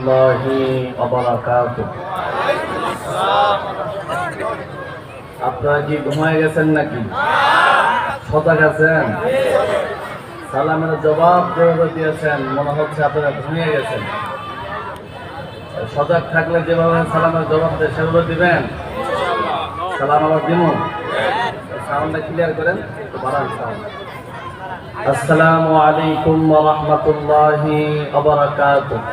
রহমতুল্লাহি ওয়া বারাকাতুহু। আপনারা কি ঘুমায় গেছেন নাকি? সজাগ আছেন? সালামের জবাব যেভাবে দিয়েছেন মনে হচ্ছে আপনারা ঘুমিয়ে গেছেন। সজাগ থাকলে যেভাবে সালামের জবাব দেয় সেভাবে দিবেন। সালাম আবার দিমুন। সাউন্ডটা ক্লিয়ার করেন, একটু বাড়ান সাউন্ড। আসসালামু আলাইকুম ওয়া রাহমাতুল্লাহি ওয়া বারাকাতুহু।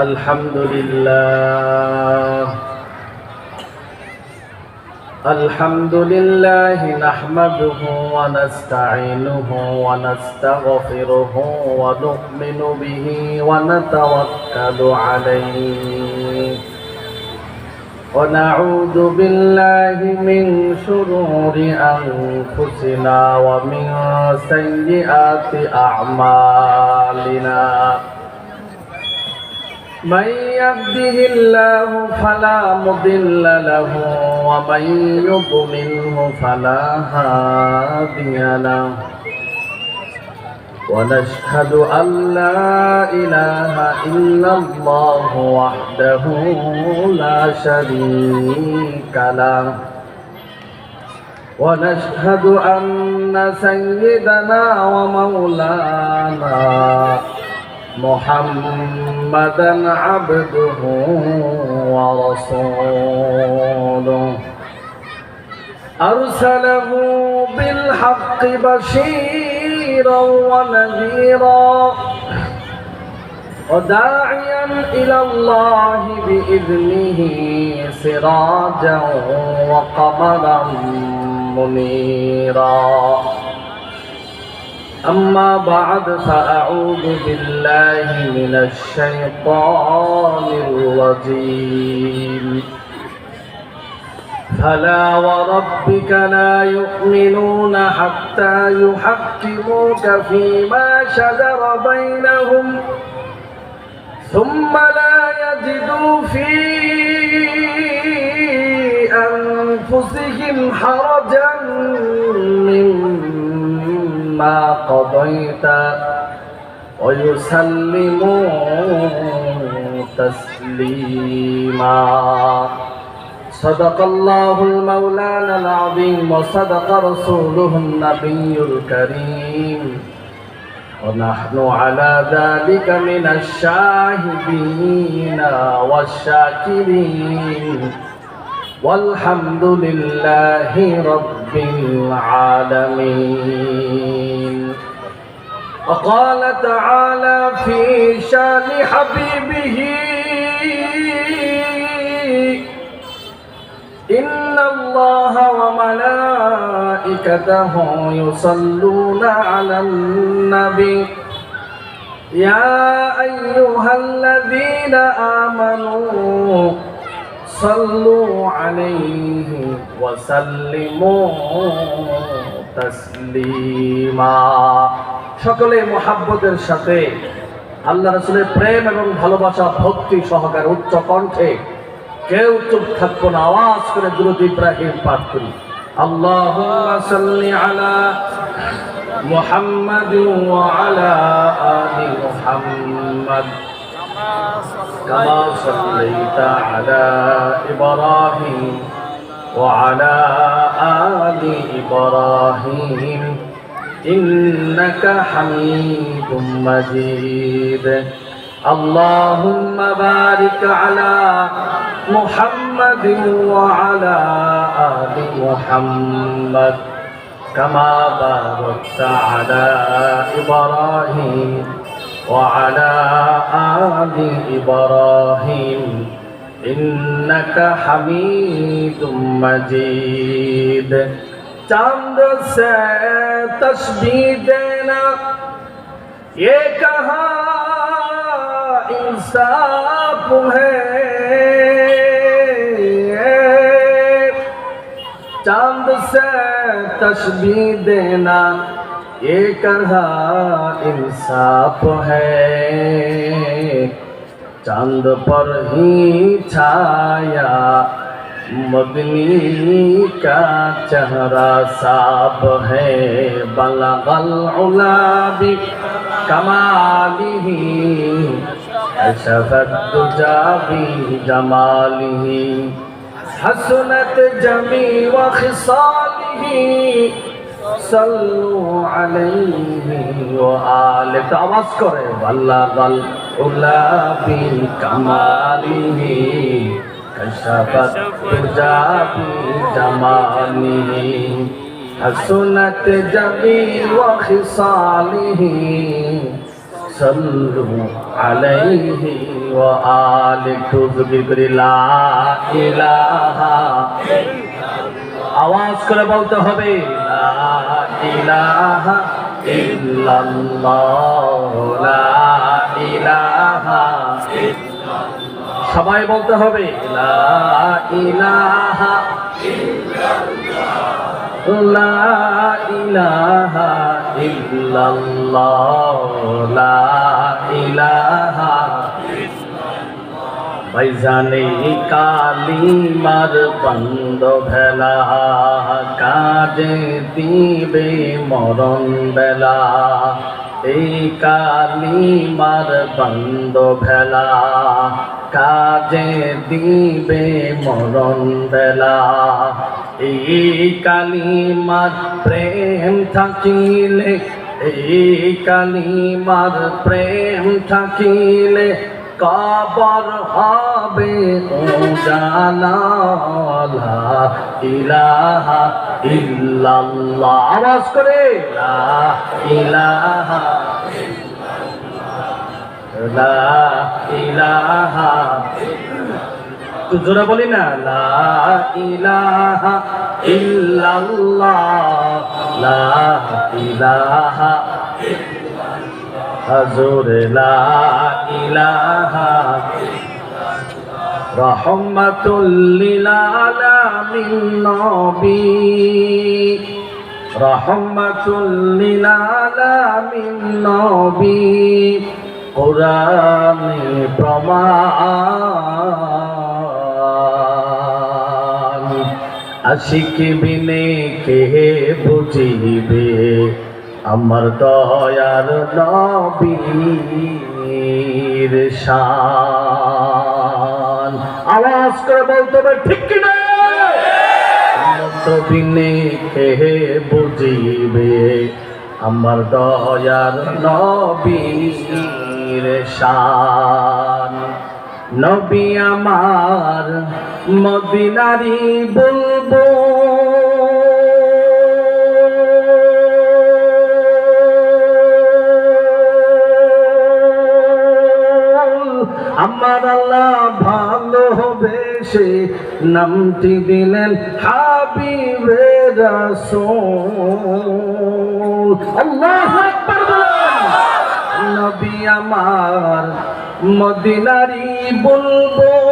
আলহামদুলিল্লাহ আলহামদুলিল্লাহ নাহমাদুহু ওয়া নাস্তাঈনুহু ওয়া নাস্তাগফিরুহু ওয়া নু'মিনু বিহি ওয়া নাতাওয়াক্কালু আলাইহি ওয়া নাউযু বিল্লাহি মিন শুরুরি আনফুসিনা ওয়া মিন সাইয়্যিআতি আ'মালিনা। من يهده الله فلا مضل له ومن يضلله فلا هادي له ونشهد أن لا إله إلا الله وحده لا شريك له ونشهد أن سيدنا ومولانا محمدًا عبده ورسوله أرسله بالحق بشيرا ونذيرا وداعيا إلى الله بإذنه سراجا وقمرا منيرا. أما بعد فأعوذ بالله من الشيطان الرجيم. فلا وربك لا يؤمنون حتى يحكموك فيما شجر بينهم ثم لا يجدوا في أنفسهم حرجا مما قضيت ويسلموا تسليما. صدق الله المولانا العظيم وصدق رسوله النبي الكريم ونحن على ذلك من الشاهدين والشاكرين والحمد لله رب العالمين. وقال تعالى في شان حبيبه إن الله وملائكته يصلون على النبي يا أيها الذين آمنوا صلوا عليه وسلموا تسليما. সকলে মুহাব্বতের সাথে আল্লাহ রাসূলের প্রেম এবং ভালোবাসা ভক্তি সহকারে উচ্চ কণ্ঠে কেউ চুপ থাকবো না, আওয়াজ করে দুরূদ ইব্রাহিম পাঠ করি। আল্লাহুম্মা সাল্লি আলা মুহাম্মাদ ওয়া আলা আলি মুহাম্মাদ كما صليت على إبراهيم وعلى آل إبراهيم إنك حميد مجيد. اللهم بارك على محمد وعلى آل محمد كما باركت على إبراهيم وعلى آل إبراهيم إنك حميد مجيد. चांद से तस्बीह देना ये कहाँ इंसाफ है, चांद से तस्बीह देना ये कहाँ इंसाफ है, चांद पर ही छाया मदनी का चेहरा साफ है। बलगल उला भी কামালিহি কাশাফাত দুজা বিজামালিহি হাসনাত জামিউ খিসালিহি সাল্লু আলাইহি ওয়া আলিহি। তো আওয়াজ করে বাল্লাগাল উলা বি কামালিহি কাশাফাত দুজা বিজামালিহি হাসনাত জামিউ খিসালিহি সাল্লু আলাইহি ওয়া আলিহি। তো জিকির করি লা ইলাহা, আওয়াজ করে বলতে হবে লা ইলাহা ইল্লাল্লাহ, লা ইলাহা ইল্লাল্লাহ। সবাই বলতে হবে লা ইলাহা লা ইলাহা ইল্লাল্লাহ, লা ইলাহা। ভাইজানে কালিমার বন্ধ ভেলা কাজে দিবে মরণ বেলা, এই কালিমার বন্ধ ভেলা কাজে দিবে মরণ বেলা। এই কালিমার প্রেম থাকিলে, এই কালিমার প্রেম থাকিলে কবর হবে উজালা, লা ইলাহা ইল্লাল্লাহ। আওয়াজ করে লা ইলাহা লা ইলাহা, তো জোরে বলি না লা ইলাহা ইল্লাল্লাহ, লা ইলাহা হাজুরে লা ইলাহা রাহমাতুল লিল আলামিন নবী, রাহমাতুল লিল আলামিন নবী কোরআনে প্রমাণ। আশিক বিনে কে বুঝিবে আমার দয়ার নবীর শান। আওয়াজ করে বলতে হবে ঠিক কিনা? বিনে কে বুঝিবে আমার দয়ার নবীর শান। নবী আমার মদিনারি বলবো, আমার আল্লাহ ভালোবেসে নামটি দিলেন হাবিবে রাসূল। আল্লাহু আকবার বলেন। নবী আমার মদিনারি বুলবুল,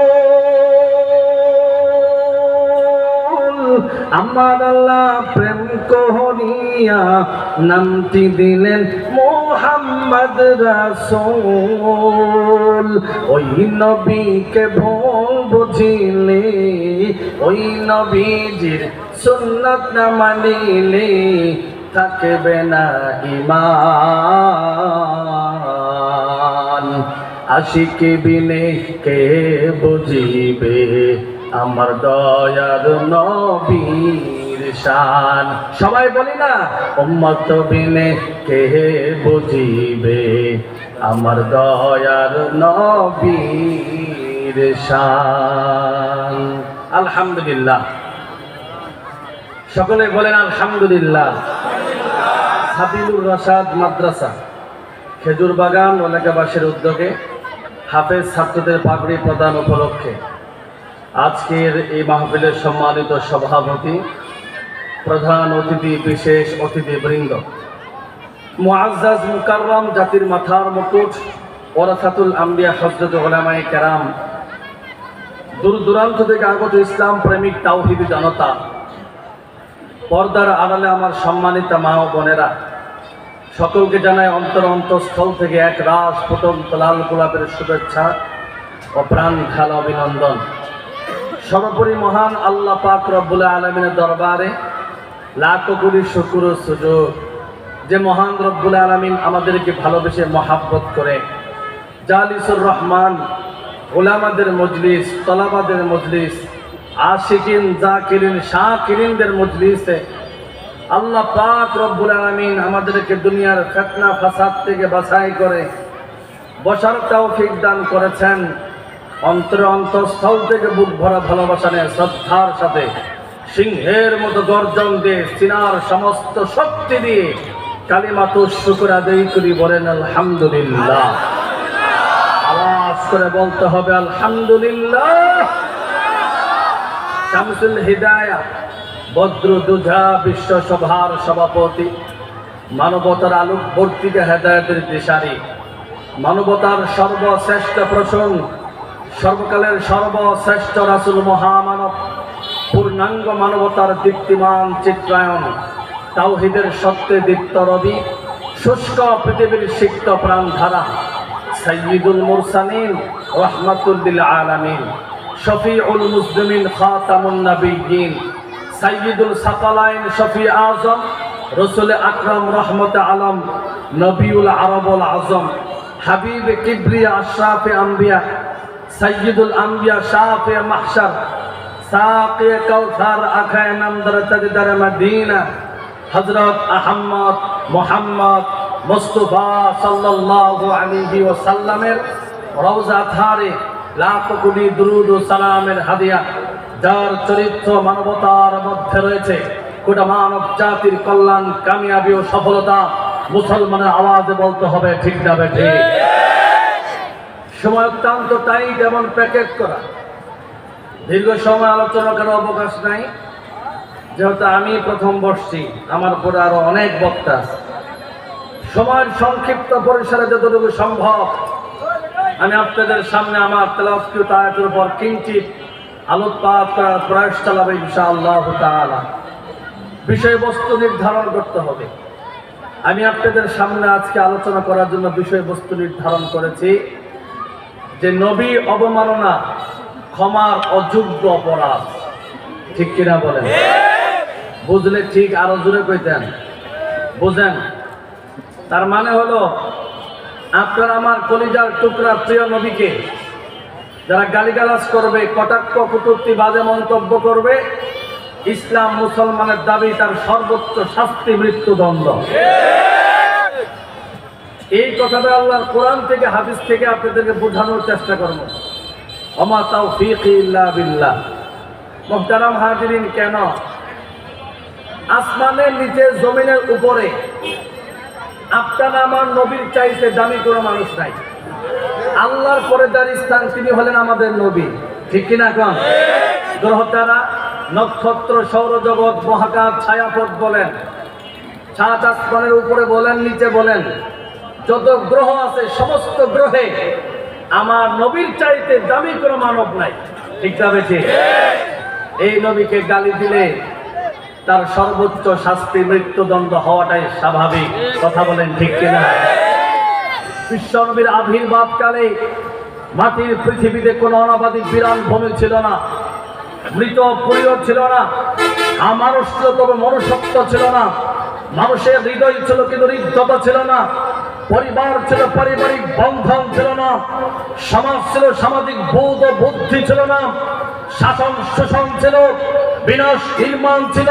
আমার আল্লাহ প্রেম করিয়া নামটি দিলেন মুহাম্মদ রাসূল। ওই নবীকে ভুল বুঝিলে, ওই নবীজির সুন্নাত না মানিলে থাকবে না ঈমান। আশিক বিনে কে বুঝিবে আমার দয়ার নবীর শান। সবাই বলি না উম্মত বিনে কে বুঝিবে আমার দয়ার নবীর শান। আলহামদুলিল্লাহ, সকলে বলেন আলহামদুলিল্লাহ। সাবিলুর রাশাদ মাদ্রাসা খেজুর বাগান এলাকাবাসীর উদ্যোগে হাফেজ ছাত্রদের পাগড়ি প্রদান উপলক্ষে আজকের এই মাহফিলের সম্মানিত সভাপতি, প্রধান অতিথি, বিশেষ অতিথিবৃন্দ, মুআজ্জাজ মুকাররম জাতির মাথার মুকুট ওরাসাতুল আম্বিয়া হযরত উলামায়ে কেরাম, দূর দূরান্ত থেকে আগত ইসলাম প্রেমিক তাওহীদি জনতা, পর্দার আড়ালে আমার সম্মানিত মা ও বোনেরা, সকলকে জানাই অন্তরস্থল থেকে এক রাস ফুটন্ত লাল গোলাপের শুভেচ্ছা ও প্রাণ ঢালা অভিনন্দন। সর্বোপরি মহান আল্লাহ পাক রব্বুল আলামিনের দরবারে লাখো কোটি শুকর ও সুজুদ যে মহান রব্বুল আলামিন আমাদেরকে ভালোবেসে মহাব্বত করে জালিসুর রহমান, ওলামাদের মজলিস, তলাবাদের মজলিস, আশিকিন, জাকিরিন, শাকিরিনদের মজলিসে আল্লাহ পাক রব্বুল আলামিন আমাদেরকে দুনিয়ার ফিতনা ফাসাদ থেকে বাছাই করে বসার তৌফিক দান করেছেন। অন্তঃস্থল থেকে বুক ভরা ভালোবাসা নিয়ে শ্রদ্ধার সাথে সিংহের মতো গর্জন দিয়ে সিনার সমস্ত শক্তি দিয়ে কালিমাতুশ শুকর আদায় করি, বলেন আলহামদুলিল্লাহ। আওয়াজ করে বলতে হবে আলহামদুলিল্লাহ। শামসুল হিদায়াহ, বদরুদ্দোজা বিশ্ব সভার সভাপতি, মানবতার আলোক বর্তিকা হেদায়েতের দিশারি, মানবতার সর্বশ্রেষ্ঠ প্রসঙ্গ, সর্বকালের সর্বশ্রেষ্ঠ রাসূল মহামানব, পূর্ণাঙ্গ মানবতার দীপ্তিমান চিত্রায়ন, তাওহীদের সত্যে দীপ্ত রবি, শুষ্ক পৃথিবীর সিক্ত প্রাণধারা, সাইয়্যিদুল মুরসালিন রাহমাতুল লিল আলামিন, শফিউল মুসলিমিন খাতামুন নবিয়্যিন, সাইয়্যিদুল সাকালাইন শফি আজম, রাসূল আকরাম রহমতে আলম, নবিউল আরবুল আজম, হাবিব কিবরিয়া আশরাফে আম্বিয়া, সাইয়্যিদুল আম্বিয়া শাফি মাহশার, সাকি কাউসার আখায়ে নামদার তাজদার মদিনা, হযরত আহমদ মুহাম্মদ মুস্তাফা সাল্লাল্লাহু আলাইহি ওয়াসাল্লামের রওজা ধারে লাখ কোটি দুরুদ ও সালামের হাদিয়া, যার চরিত্র মানবতার মধ্যে রয়েছে, গোটা মানব জাতির কল্যাণ, কামিয়াবি ও সফলতা। মুসলমানের আওয়াজে বলতে হবে ঠিক না বেঠিক? সময় অত্যন্ত টাইট এবং প্যাকেট করা, দীর্ঘ সময় আলোচনা করার অবকাশ নাই। যেহেতু আমি প্রথম বসছি, আমার পরে আরো অনেক বক্তা আছে। সময়ের সংক্ষিপ্ত পরিসরে যতটুকু সম্ভব আমি আপনাদের সামনে আমার তেলাওয়াতকৃত আয়াতের উপর কিঞ্চিত আলোকপাত করার প্রয়াস চালাবো ইনশাআল্লাহ তাআলা। বিষয়বস্তু নির্ধারণ করতে হবে। আমি আপনাদের সামনে আজকে আলোচনা করার জন্য বিষয়বস্তু নির্ধারণ করেছি যে নবী অবমাননা ক্ষমার অযোগ্য অপরাধ। ঠিক কিনা বলেন? বুঝলে ঠিক, আরো জোরে কইতেন। বুঝেন? তার মানে হলো আপনার আমার কলিজার টুকরা প্রিয় নবীকে যারা গালিগালাজ করবে, কটাক্ষ কটূক্তি বাজে মন্তব্য করবে, ইসলাম মুসলমানের দাবি তার সর্বোচ্চ শাস্তি মৃত্যুদণ্ড। এই কথাটা আল্লাহর কোরআন থেকে হাদিস থেকে আপনাদেরকে বোঝানোর চেষ্টা করব। ওমা তাওফীকি ইল্লা বিল্লাহ। মুহতারাম হাজিরিন, কেন আসমানের নিচে জমিনের উপরে আপনার আমার নবীর চাইতে দামি কোনো মানুষ নাই। আল্লাহর পরে যার স্থান তিনি হলেন আমাদের নবী। ঠিক কিনা কোন? গ্রহতারা, নক্ষত্র, সৌরজগৎ, মহাকাশ, ছায়াপথ বলেন, সাত আসমানের উপরে বলেন, নিচে বলেন, যত গ্রহ আছে সমস্ত গ্রহে আমার নবীর চাইতে দামি কোনো মানব নাই। ঠিক না বেঠিক? এই নবীকে গালি দিলে তার সর্বোচ্চ শাস্তি মৃত্যুদণ্ড হওয়াটাই স্বাভাবিক। কথা বলেন ঠিক কিনা? বিশ্বনবীর আবির্ভাবকালে মাটির পৃথিবীতে কোনো অনাবাদী বিরান ভূমি ছিল না, মৃত পরিবার ছিল না, মানুষ ছিল তবে মনুষ্যত্ব ছিল না, মানুষের হৃদয় ছিল কিন্তু হৃদ্যতা ছিল না, পরিবার ছিল পারিবারিক বন্ধন ছিল না, সমাজ ছিল সামাজিক বোধ ও বুদ্ধি ছিল না, শাসন শোষণ ছিল, বিনাশ নির্মাণ ছিল,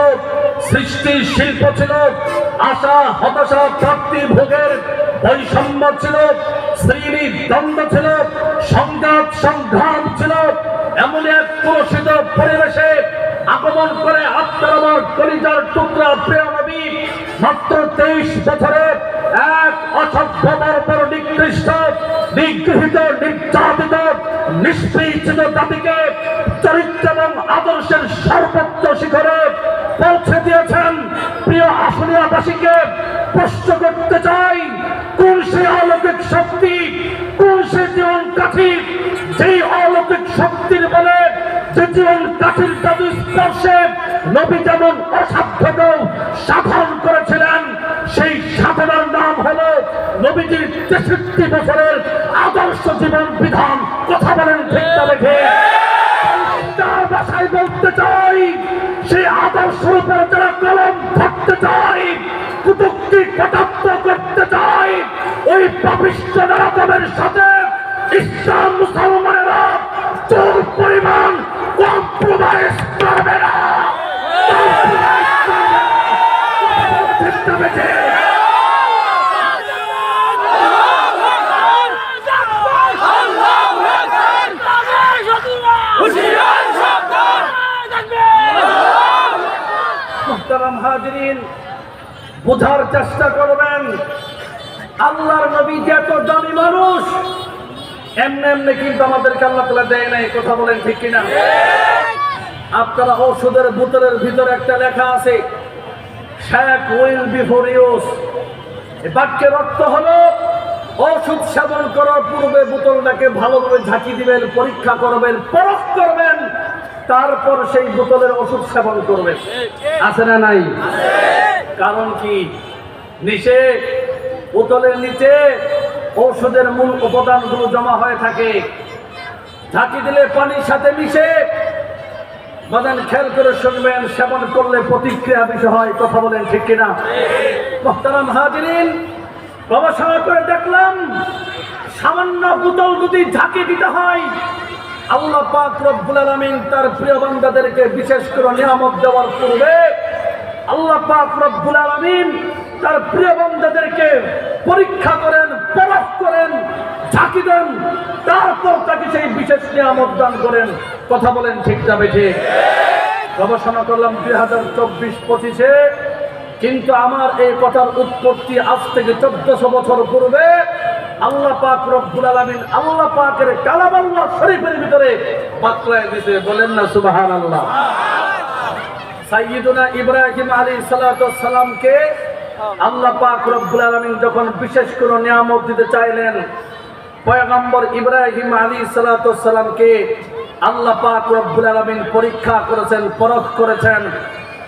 সৃষ্টি শিল্প ছিল, আশা হতাশা প্রাপ্তি ভোগের বৈষম্য ছিল, শ্রেণী দ্বন্দ্ব ছিল, সংঘাত সংগ্রাম ছিল। এমন এক কলুষিত পরিবেশে আগমন করে আপনার আমার কলিজার টুকরা প্রিয় নবী মাত্র 23 বছরে এক অসভ্য বর্বর নিকৃষ্ট নিগৃহীত নির্যাতিত নিষ্পীড়িত জাতিকে চরিত্র এবং আদর্শের সর্বোচ্চ শিখরে পৌঁছে দিয়েছেন। প্রিয় আসনিয়াবাসীকে প্রশ্ন করতে চাই, কোন সে অলৌকিক শক্তি, কোন সে জীবন কাঠি, যেই অলৌকিক শক্তির বলে যে জীবন কাঠির জাদু স্পর্শে নবী যেমন অসাধ্যকেও সাধন করেছিলেন, সেই সাধনার নাম হলো নবীজির 63 বছরের আদর্শ জীবন বিধান। কথা বলেন ঠিক না? দেখে ভাষায় বলতে চাই, সেই আদর্শের উপর যারা কলম ধরতে চায়, কুটুক্তি কটাক্ষ করতে চায়, ওই পাপিষ্ঠ নরকমের সাথে ইসলাম মুসলমানেরা তোর পরিমাণ কম্প্রোমাইজ করবে না। বোঝার চেষ্টা করবেন, আল্লাহর নবী যে এত দামি মানুষ, এমনি এমনি কিন্তু আমাদেরকে আল্লাহ তাআলা দেয় নাই। কথা বলেন ঠিক কিনা? আপনারা ওষুধের বোতলের ভিতরে একটা লেখা আছে, শেক উইল বিফোর ইউজ। এই বাক্যের অর্থ হলো ওষুধ সেবন করার পূর্বে বোতলটাকে ভালোভাবে ঝাঁকি দিবেন, পরীক্ষা করবেন, পরখ করবেন, তারপর সেই বোতলের ওষুধ সেবন করবেন। আছে না নাই? কারণ কি? নিচে বোতলের নিচে ঔষধের মূল উপাদানগুলো জমা হয়ে থাকে, ঝাঁকি দিলে পানির সাথে মিশে। বাজান খেয়াল করে শুনবেন, সেবন করলে প্রতিক্রিয়া বেশি হয়। কথা বলেন ঠিক কিনা? মুহতারাম হাজিরিন, গবেষণা করে দেখলাম, সামান্য বোতল যদি ঝাঁকি দিতে হয়, আল্লাহ পাক রব্বুল আলামিন তার প্রিয় বান্দাদেরকে বিশেষ করে নিয়ামত দেওয়ার পূর্বে আল্লাহ পাক রব্বুল আলামিন তার প্রিয় বান্দাদেরকে পরীক্ষা করেন, পরখ করেন, ঝাঁকি দেন, তারপর তাকে সেই বিশেষ নিয়ামত দান করেন। কথা বলেন ঠিক না বেঠিক? গবেষণা করলাম 2024-25-এ, কিন্তু আমার এই কথার উৎপত্তি আজ থেকে 1400 বছর পূর্বে আল্লাহ পাক রব্বুল আলামিন আল্লাহ পাকের কালামাল্লাহ শরীফের ভিতরে বাতলায় দিতে। বলেন না সুবহানাল্লাহ। সাইয়্যিদুনা ইব্রাহিম আলাইহিস সালাতু ওয়াস সালামকে আল্লাহ পাক রব্বুল আলামিন যখন বিশেষ করে নিয়ামত দিতে চাইলেন, পয়গম্বর ইব্রাহিম আলাইহিস সালাতু ওয়াস সালামকে আল্লাহ পাক রব্বুল আলামিন পরীক্ষা করেছেন, পরখ করেছেন,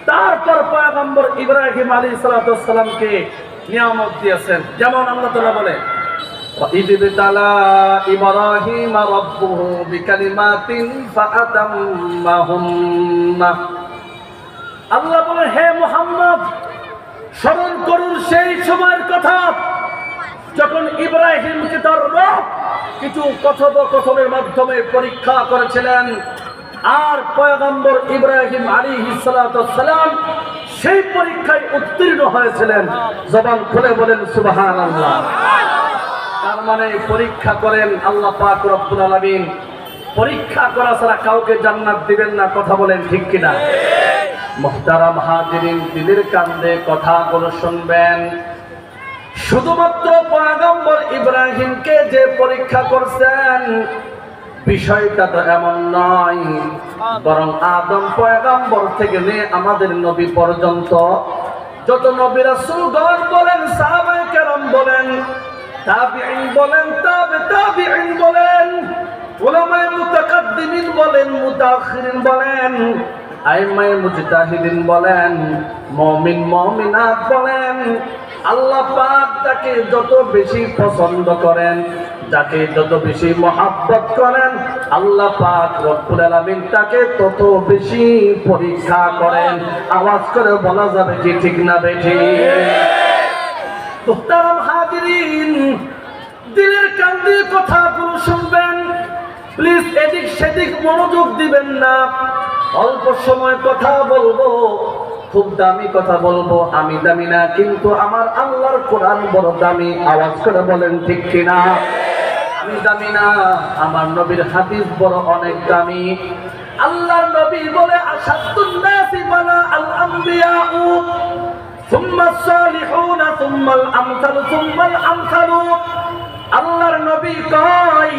তারপর পয়গম্বর ইব্রাহিম আলাইহিস সালাতু ওয়াস সালামকে নিয়ামত দিয়েছেন। যেমন আল্লাহ তাআলা বলে, وَإِذِ ابْتَلَى إِبْرَاهِيمَ رَبُّهُ بِكَلِمَاتٍ فَأَتَمَّهُنَّ। আল্লাহ বলে, হে মুহাম্মদ, স্মরণ করুন সেই সময়ের কথা যখন ইব্রাহিমকে তার রব কিছু কথোপকথনের মাধ্যমে পরীক্ষা করেছিলেন, আর পয়গম্বর ইব্রাহিম আলাইহিস সালাতু ওয়াস সালাম সেই পরীক্ষায় উত্তীর্ণ হয়েছিলেন। জবান খুলে বলেন সুবহানাল্লাহ। তার মানে পরীক্ষা করেন আল্লাহ পাক রব্বুল আলামিন। পরীক্ষা করা ছাড়া কাউকে জান্নাত দিবেন না। কথা বলেন ঠিক কিনা? মুহতারাম হাজিরিন, দিলের কান্দে কথাগুলো শুনবেন। শুধুমাত্র পয়গম্বর ইব্রাহিমকে যে পরীক্ষা করছেন, বিষয়টা তো এমন নয়, বরং আদম পয়গম্বর থেকে নিয়ে আমাদের নবী পর্যন্ত যত নবী রাসূলগণ বলেন, সাহাবায়ে কেরাম বলেন, তাবিঈন বলেন, তাবিঈন বলেন, উলামায়ে মুতাকাদ্দিমিন বলেন, মুতাআখিরিন বলেন, আইম্মায়ে মুজতাহিদিন বলেন, মুমিন মুমিনাত বলেন, আল্লাহ পাক যাকে যত বেশি পছন্দ করেন, যাকে যত বেশি মহব্বত করেন, আল্লাহ পাক রব্বুল আলামিন তাকে তত বেশি পরীক্ষা করেন। আওয়াজ করে বলা যাবে কি ঠিক না বেঠিক? মুহতারাম হাজিরিন, দিলের কান দিয়ে কথাগুলো শুনবেন, প্লিজ এদিক সেদিক মনোযোগ দিবেন না। অল্প সময় কথা বলবো, খুব দামি কথা বলবো। আমি দামি না, কিন্তু আমার আল্লাহর কোরআন বড় দামি। আওয়াজ করে বলেন ঠিক কিনা? আমি দামি না, আমার নবীর হাদিস বড় অনেক দামি। আল্লাহর নবী বলে, আসাদুন নাসি বালা আল আমবিয়াউ সুম্মা সালিহুনা সুম্মাল আমসালু সুম্মাল আমসালু। আল্লাহর নবী কয়,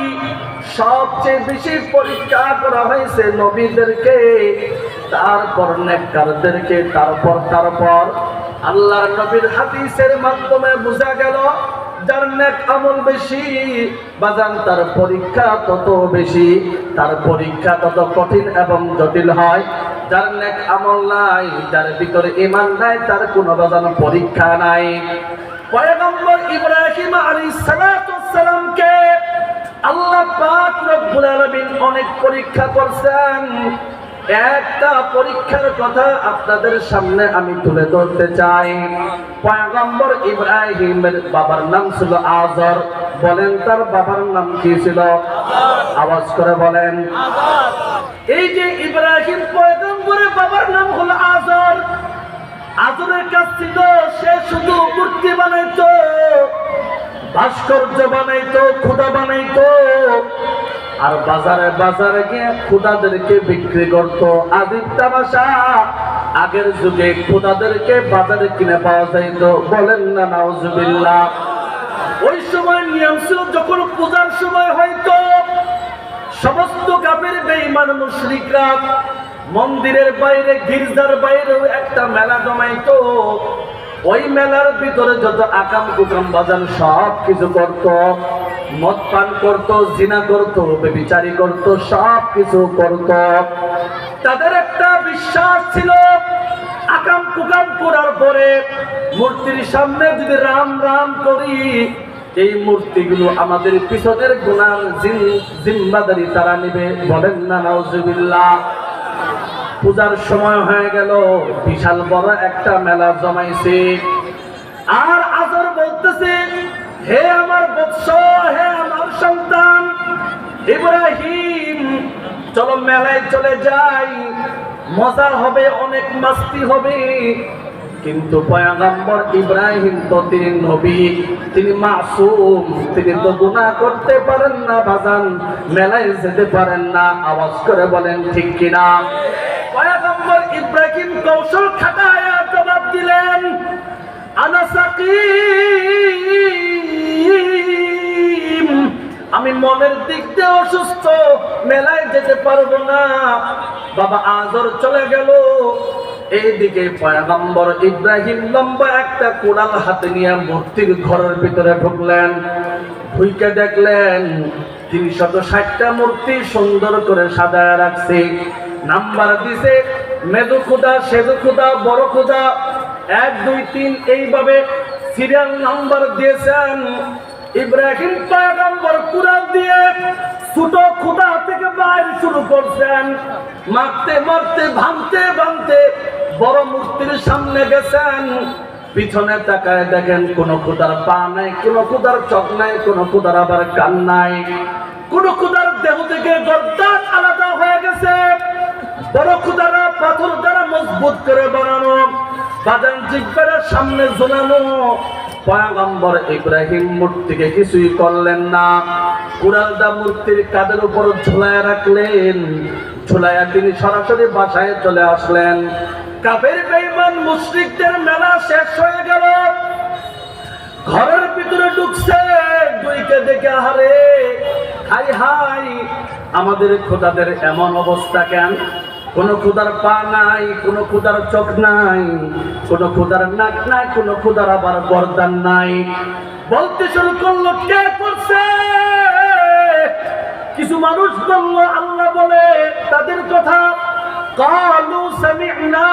সবচেয়ে বেশি পরীক্ষা করা হয়েছে নবীদেরকে, তারপর নেককারদেরকে, তারপর আল্লাহর নবীর হাদিসের মাধ্যমে বোঝা গেল, যার নেক আমল বেশি বাজান, তার পরীক্ষা তত বেশি, তার পরীক্ষা তত কঠিন এবং জটিল হয়। যার নেক আমল নাই, যার ভিতরে ঈমান নাই, তার কোনো বাজান পরীক্ষা নাই। পয়গম্বর ইব্রাহিম আলাইহিস সালাতু ওয়াস সালামকে আল্লাহ পাক রব্বুল আলামিন অনেক পরীক্ষা করছেন। একটা পরীক্ষার কথা আপনাদের সামনে আমি তুলে ধরতে চাই। পয়গম্বর ইব্রাহিমের বাবার নাম ছিল আজর। বলেন তার বাবার নাম কি ছিল? আওয়াজ করে বলেন। এই যে ইব্রাহিম পয়গম্বরের বাবার নাম হলো আজর। আজরের কাছ ছিল সে শুধু মূর্তি বানাইতো, ভাস্কর্য বানাইতো, খুদা বানাইতো, আর বাজারে বাজারে গিয়ে খুদাদেরকে বিক্রি করতো। আদিব তামাশা, আগের যুগে খুদাদেরকে বাজারে কিনে পাওয়া যাইতো। বলেন না নাউজুবিল্লাহ। ওই সময় নিয়ম ছিল যখন পূজার সময় হয়তো সমস্ত কাফের বেঈমান মুশরিকরা মন্দিরের বাইরে, গির্জার বাইরেও একটা মেলা জমাইতো। ওই মেলার ভিতরে যত আকাম কুকাম বাজান সব কিছু করত, মদ পান করত, জিনা করত, ব্যভিচারী করত, সব কিছু করত। তাদের একটা বিশ্বাস ছিল আকাম কুকাম করার পরে মূর্তির সামনে যদি রাম রাম করি, এই মূর্তিগুলো আমাদের পিছনের গুনার জিম্মাদারি তারা নেবে। বলেন না নাউজুবিল্লাহ। পূজার সময় হয়ে গেল, বিশাল বড় একটা মেলা জমাইছে। আর আজর বলতেছে, হে আমার বৎস, হে আমার সন্তান ইব্রাহিম, চলো মেলায় চলে যাই, মজা হবে, অনেক মাস্তি হবে। কিন্তু পয়গম্বর ইব্রাহিম তো তিনি নবী, তিনি মাসুম, তিনি তো গুনাহ করতে পারেন না বাজান, মেলায় যেতে পারেন না। আওয়াজ করে বলেন ঠিক কিনা? পয়গম্বর ইব্রাহিম কৌশল খাটায়া জবাব দিলেন, আনা সাকিম, আমি মনের দিক দিয়ে অসুস্থ, মেলায় যেতে পারবো না। বাবা আজর চলে গেল। এইদিকে পয়গম্বর ইব্রাহিম লম্বা একটা কোড়াল হাতে নিয়ে মূর্তির ঘরের ভিতরে ঢুকলেন। ঢুকে দেখলেন 360টা মূর্তি সুন্দর করে সাজায় রাখছে। নাম্বার দিছে, মেদু খুদা, সেদু খুদা, বড় খুদা, 1 2 3 এইভাবে সিরিয়াল নাম্বার দিয়েছেন। ইব্রাহিম পয়গম্বর কুরআন দিয়ে ছোট খুদা থেকে বাইরে শুরু করছেন। মারতে মারতে, ভাঙতে ভাঙতে বড় মূর্তির সামনে গেছেন। পিছনে তাকায় দেখেন কোন খুদার পা নাই, কোন খুদার চোখ নাই, কোন খুদার আবার কান নাই, কোন খুদার দেহ থেকে গর্দান আলাদা হয়ে গেছে। বড় খুদারা পাথর দ্বারা মজবুত করে বানানো, বাদান জিব্বারের সামনে ঝোলানো। পয়গম্বর ইব্রাহিম মূর্তিকে কিছুই করলেন না, কুড়ালটা মূর্তির কাঁধের উপর ঝুলায় রাখলেন। ঝুলাইয়া তিনি সরাসরি বাসায় চলে আসলেন। কাফের বেঈমান মুশরিকদের মেলা শেষ হয়ে গেল। ঘরের ভিতরে ঢুকছে, দুইকে দেখে হারে হাই হাই, আমাদের খোদাদের এমন অবস্থা কেন? কোন খুদার পা নাই, কোন খুদার চোখ নাই, কোন খুদার নাক নাই, কোন খুদার আবার গর্দান নাই। বলতে শুরু করলো, কে করছে? কিছু মানুষ বলল, আল্লাহ বলে তাদের কথা। قالوا سمعنا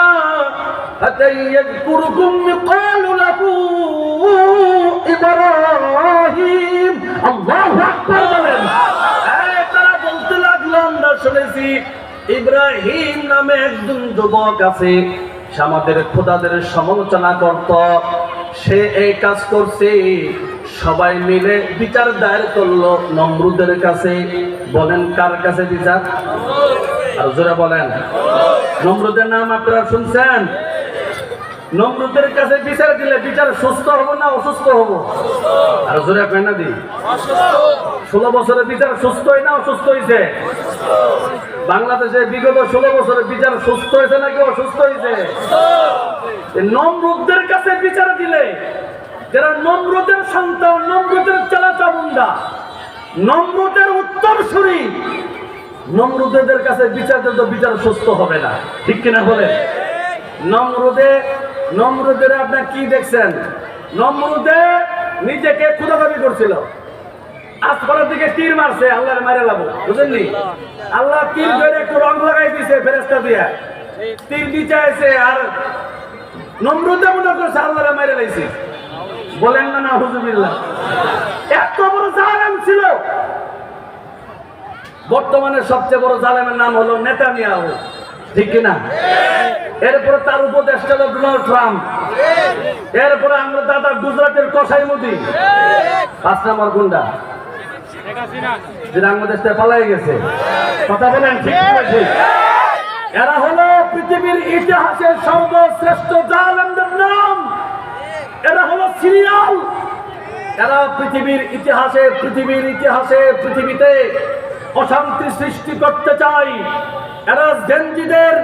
فتى يذكركم قالوا له إبراهيم। الله أكبر বলেন। তারা বলতে লাগলো, আমরা শুনেছি ইব্রাহিম নামে একজন যুবক আছে, সে আমাদের খোদাদের সমালোচনা করত, সে এই কাজ করছে। সবাই মিলে বিচার দায়ের করলো নমরুদের কাছে। বলেন কার কাছে বিচার? আর জোরে বলেন। নমরুদের নাম আপনারা শুনছেন? নমরুদের কাছে বিচার দিলে বিচার সুস্থ হবো না অসুস্থ হবো? আর জোরে কেন দি? 16 বছরের বিচার সুস্থ হয় না অসুস্থ হয়েছে? বাংলাদেশে বিগত 16 বছরের বিচার সুস্থ হয়েছে নাকি অসুস্থ হয়েছে? নমরুদের কাছে বিচার দিলে, যারা নমরুদের সন্তান, নমরুদের চালাচামুন্ডা, নমরুদের উত্তরসূরি, নমরুদের কাছে বিচার দিলে তো বিচার সুস্থ হবে না, ঠিক কিনা বলে? নমরুদের আপনার কি দেখছেন? নমরুদে নিজেকে খোদা দাবি করছিল। আসমানের দিকে তীর মারছে, আল্লাহর মারে লাভ, বুঝেননি? আল্লাহ তীর ধরে একটু রং লাগাই দিছে ফেরেশতা দিয়া, তীর দিচ্ছে। আর নমরুদে মনে করছে আল্লাহর মারে লাইছে। বলেন না নাউজুবিল্লাহ। এত বড় জালেম ছিল। বর্তমানে সবচেয়ে বড় জালেমের নাম হলো নেতানিয়াহু। ঠিক কিনা? এরপরে তার উপদেষ্টা হলো ডোনাল্ড ট্রাম্প, এরপরে আমরা দাদা গুজরাটের কসাই মোদি, 5 নম্বর গুন্ডা যেটা আমাদের দেশে পালাই গেছে। কথা বলেন ঠিক না ঠিক? এরা হলো পৃথিবীর ইতিহাসের সর্বশ্রেষ্ঠ জালেমদের নাম। এরা হলো সিরিয়াল। এরা পৃথিবীর ইতিহাসে পৃথিবীতে অশান্তি সৃষ্টি করতে চায়। এরা জেনজিদের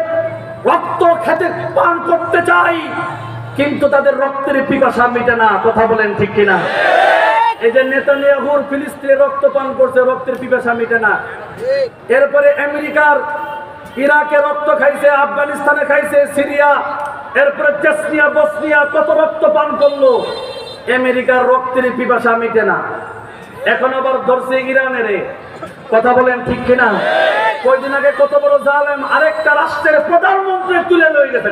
রক্ত খেতে পান করতে চায়, কিন্তু তাদের রক্তের পিপাসা মিটে না। কথা বলেন ঠিক কিনা? এই যে নেতানিয়াহুর ফিলিস্তিনে রক্ত পান করছে, রক্তের পিপাসা মিটে না। এরপরে আমেরিকার ইরাকে রক্ত খাইছে, আফগানিস্তানে খাইছে, সিরিয়া, এরপরে চেচনিয়া, বসনিয়া কত রক্ত পান করলো, আমেরিকার রক্তের পিপাসা মিটে না। এখন আবার ধরছে ইরানের। কথা বলেন ঠিক কিনা? কয়দিন আগে কত বড় জালেম আরেকটা রাষ্ট্রের প্রধানমন্ত্রী তুলে লয়ে গেছে।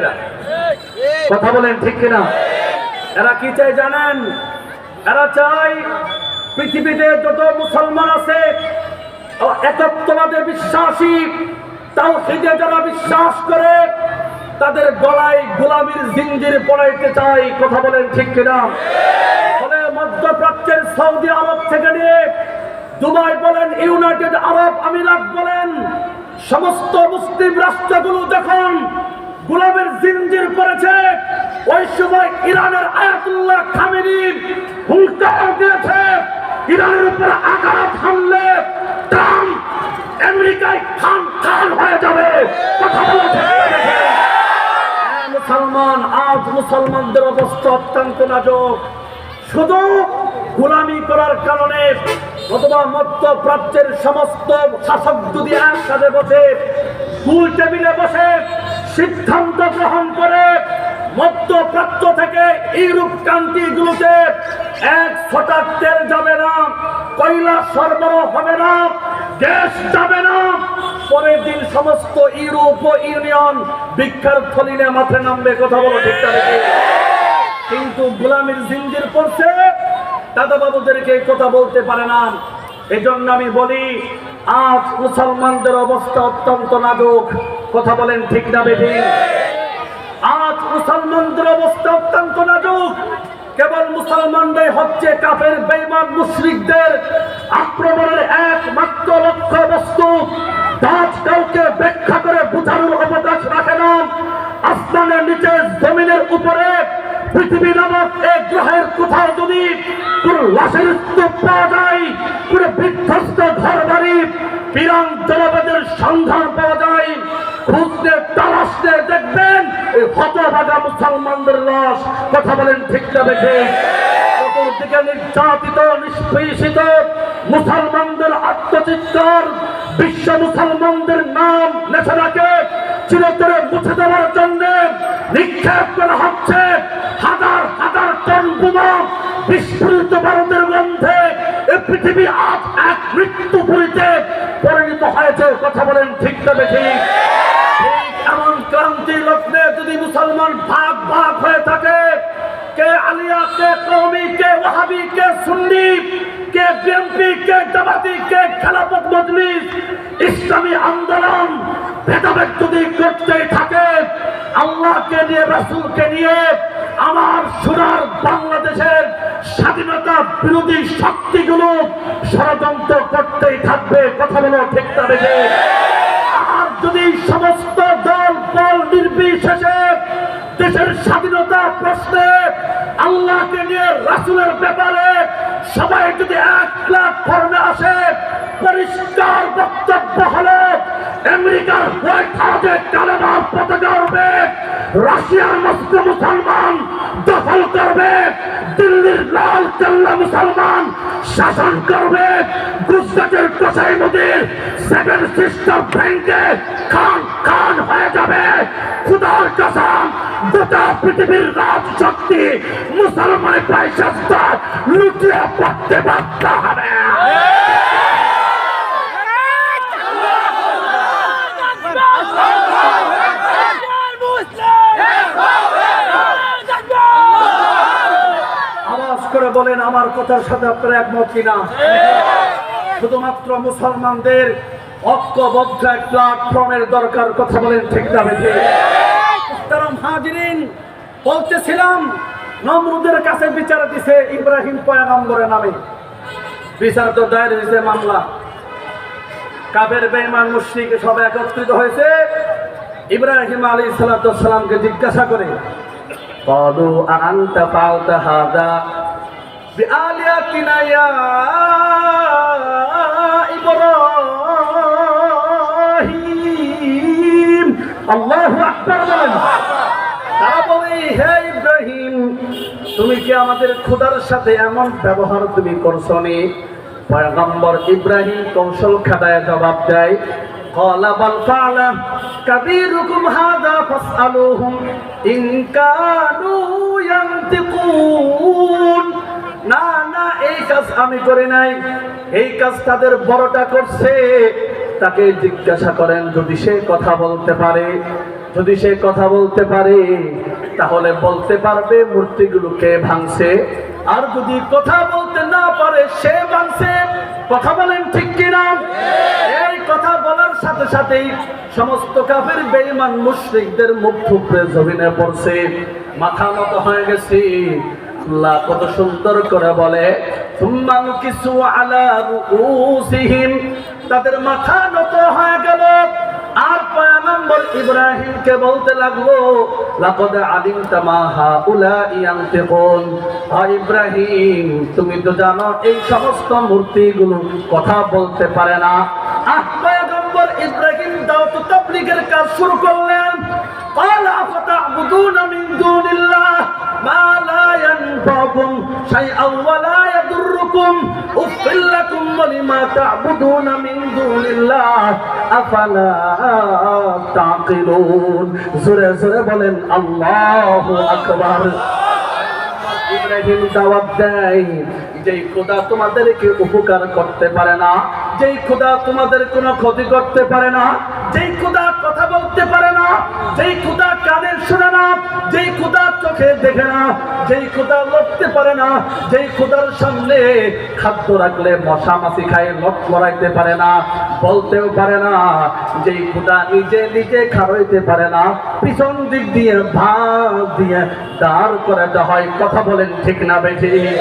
কথা বলেন ঠিক কিনা? এরা কি চাই জানেন? এরা চাই পৃথিবীতে যত মুসলমান আছে একত্ববাদে বিশ্বাসী, তাওহীদে যারা বিশ্বাস করে, তাদের গলায় গোলামীর জিঞ্জির পরাইতে চাই। কথা বলেন ঠিক কিনা? ফলে মধ্যপ্রাচ্যের সৌদি আরব থেকে নিয়ে দুবাই বলেন, ইউনাইটেড আরব আমিরাত বলেন, সমস্ত মুসলিম রাষ্ট্রগুলো যখন গোলামের জিঞ্জির পড়েছে, ওই সময় ইরানের আয়াতুল্লাহ খামেনি হুঙ্কার দিয়েছে, ইরানের উপর আঘাত হানলে ট্রাম্প আমেরিকায় খান খান হয়ে যাবে। কথা বলেছে মুসলমান। আজ মুসলমানদের অবস্থা অত্যন্ত নাজুক। শুধু গোলামি করার কারণে অথবা মধ্যপ্রাচ্যের সমস্ত শাসক যদি একসাথে বসে গোল টেবিলে বসে সিদ্ধান্ত গ্রহণ করে মধ্যপ্রাচ্য থেকে ইউরোপ কান্ট্রিগুলোতে 1 ফোঁটা তেল যাবে না, কয়লা সরবরাহ হবে না, গ্যাস যাবে না, পরের দিন সমস্ত ইউরোপ ইউনিয়ন ভিক্ষার থলি নিয়ে মাথায় নামবে। কথা বলো ঠিক না? কিন্তু গোলামির জিঞ্জির পড়ছে, দাদা বাবুদেরকে কথা বলতে পারে না। এই জন্য আমি বলি, আজ মুসলমানদের অবস্থা অত্যন্ত নাজুক। কথা বলেন ঠিক না বেঠিক? আজ মুসলমানদের অবস্থা অত্যন্ত নাজুক। কেবল মুসলমানরাই হচ্ছে কাফের বেঈমান মুশরিকদের আক্রমণের একমাত্র লক্ষ্য বস্তু। আজ কাউকে ব্যাখ্যা করে বোঝানোর অবকাশ রাখে না। আসমানের নিচে, জমিনের উপরে, পৃথিবী নামক এক গ্রহের কোথাও যদি কোন লাশের স্তূপ পাওয়া যায়, কোন বিধ্বস্ত ঘর বাড়ি, বিরান জনপদের সন্ধান পাওয়া যায়, খুঁজতে তালাশতে দেখবেন এই হতভাগা মুসলমানদের লাশ। কথা বলেন ঠিক না দেখে? চতুর্দিকে নির্যাতিত নিষ্পেষিত মুসলমানদের আত্মচিৎকার, বিশ্ব মুসলমানদের নাম নেশাটাকে চিরতরে মুছে দেওয়ার জন্য নিক্ষেপ করা হচ্ছে হাজার হাজার টন বোমা। বিস্ফোরিত ভারতের গন্ধে এই পৃথিবী আজ এক মৃত্যুপুরীতে পরিণত হয়েছে। কথা বলেন ঠিক না বেঠিক? এমন ক্রান্তি লগ্নে যদি মুসলমান ভাগ ভাগ হয়ে থাকে, কে আলিয়া, কে কওমি, কে ওয়াহাবি, কে সুন্নি, কে বিএনপি, কে জামাতি, কে খেলাফত মজলিস, ইসলামী আন্দোলন ভেদাভেদ যদি করতেই থাকে, আল্লাহকে নিয়ে, রাসূলকে নিয়ে, আমার সোনার বাংলাদেশের স্বাধীনতা বিরোধী শক্তিগুলো ষড়যন্ত্র করতেই থাকবে। কথা বলো ঠিক না বেঠিক? আর যদি সমস্ত দল বল নির্বিশেষে দেশের স্বাধীনতা প্রশ্নে, আল্লাহকে নিয়ে, রাসূলের ব্যাপারে সবাই যদি এক প্ল্যাটফর্মে আসে, পরিষ্কার বক্তব্য হলো আমেরিকার হোয়াইট হাউসে কালেমার পতাকা উড়বে, রাশিয়ার মস্কো মুসলমান দখল করবে, দিল্লির লাল কেল্লা মুসলমান শাসন করবে, গুজরাটের কসাই মোদির 7 সিস্টার ব্যাংকে খান খান হয়ে যাবে। খুদার কসম, গোটা পৃথিবীর রাজশক্তি মুসলমানের পয়সা লুটিয়ে পড়তে বাধ্য হবে। আওয়াজ করে বলেন, আমার কথার সাথে আপনারা একমত কিনা? শুধুমাত্র মুসলমানদের ঐক্যবদ্ধ এক প্ল্যাটফর্মের দরকার। কথা বলেন ঠিক না বেঠিক? মুহতারাম হাজিরিন, বলতেছিলাম নমরুদের কাছে বিচার দিছে ইব্রাহিম পয়গম্বরের নামে। বিচার তো দায়ের হয়েছে, মামলা। কাফের বেঈমান মুশরিক সব একত্রিত হয়েছে ইব্রাহিম আলাইহিস সালাতু ওয়াস সালামকে জিজ্ঞাসা করে, ক্বালু আনতা ফাআলতা হাযা বিআলিয়াতিনা ইয়া ইব্রাহিম। আল্লাহু আকবার বলেন। তারা বলে, হে ইব্রাহিম, তুমি কি আমাদের খোদার সাথে এমন ব্যবহার তুমি করছো নি? পয়গম্বর ইব্রাহিম কৌশল খাটায় জবাব দেয়, ক্বালা বাল ফাআলা কাবীরুকুম হাযা ফাসআলুহুম ইন কানু ইয়ানতিকুন। না না, এই কাজ আমি করি নাই, এই কাজ তাদের বড়টা করছে। তাকে জিজ্ঞাসা করেন, যদি সে কথা বলতে পারে, যদি সে কথা বলতে পারে তাহলে বলতে পারবে মূর্তিগুলোকে ভাঙছে, আর যদি কথা বলতে না পারে সে ভাঙছে। কথা বলেন ঠিক কিনা? এই কথা বলার সাথে সাথেই সমস্ত কাফের বেঈমান মুশরিকদের মুখ থুবড়ে জমিনে পড়ছে, মাথা নত হয়ে গেছে। আল্লাহ কত সুন্দর করে বলে, সুম্মা নুকিসু আলা রুউসিহিম, তাদের মাথা নত হয়ে গেল। আর পয়গম্বর ইব্রাহিমকে বলতে লাগলো, লাকাদ আলিমতা মা হাউলাই ইয়ানতিকুন। ইব্রাহিম, তুমি তো জানো এই সমস্ত মূর্তিগুলো কথা বলতে পারে না। পয়গম্বর ইব্রাহিম দাওয়াত তাবলীগের কাজ শুরু করলেন। ক্বালা আফাতা'বুদুনা মিন দুনিল্লাহ মা লা ইয়ানফা'কুম শাইআন ওয়া লা ইয়াদুররুকুম উফিল লাকুম ওয়া লিমা তা'বুদুনা মিন দুনিল্লাহ আফালা তাকিলুন। জোরে জোরে বলেন আল্লাহু আকবার। ইব্রাহিম দাওয়াত দেয়, যেই খোদা তোমাদেরকে উপকার করতে পারে না, যেই খোদা তোমাদের কোনো ক্ষতি করতে পারে না, যেই খোদা কথা বলতে পারে না, যেই খোদা কানে শোনে না, যেই খোদা চোখে দেখে না, যেই খোদা লড়তে পারে না, যেই খোদার সামনে খাদ্য রাখলে মশা মাছি খায় লড়াইতে পারে না, বলতেও পারে না, যেই খোদা নিজে নিজে খাওয়াইতে পারে না, পিছন দিক দিয়ে ভাগ দিয়ে দাঁড় করে দেওয়া হয়। কথা বলেন ঠিক না বেঠিক?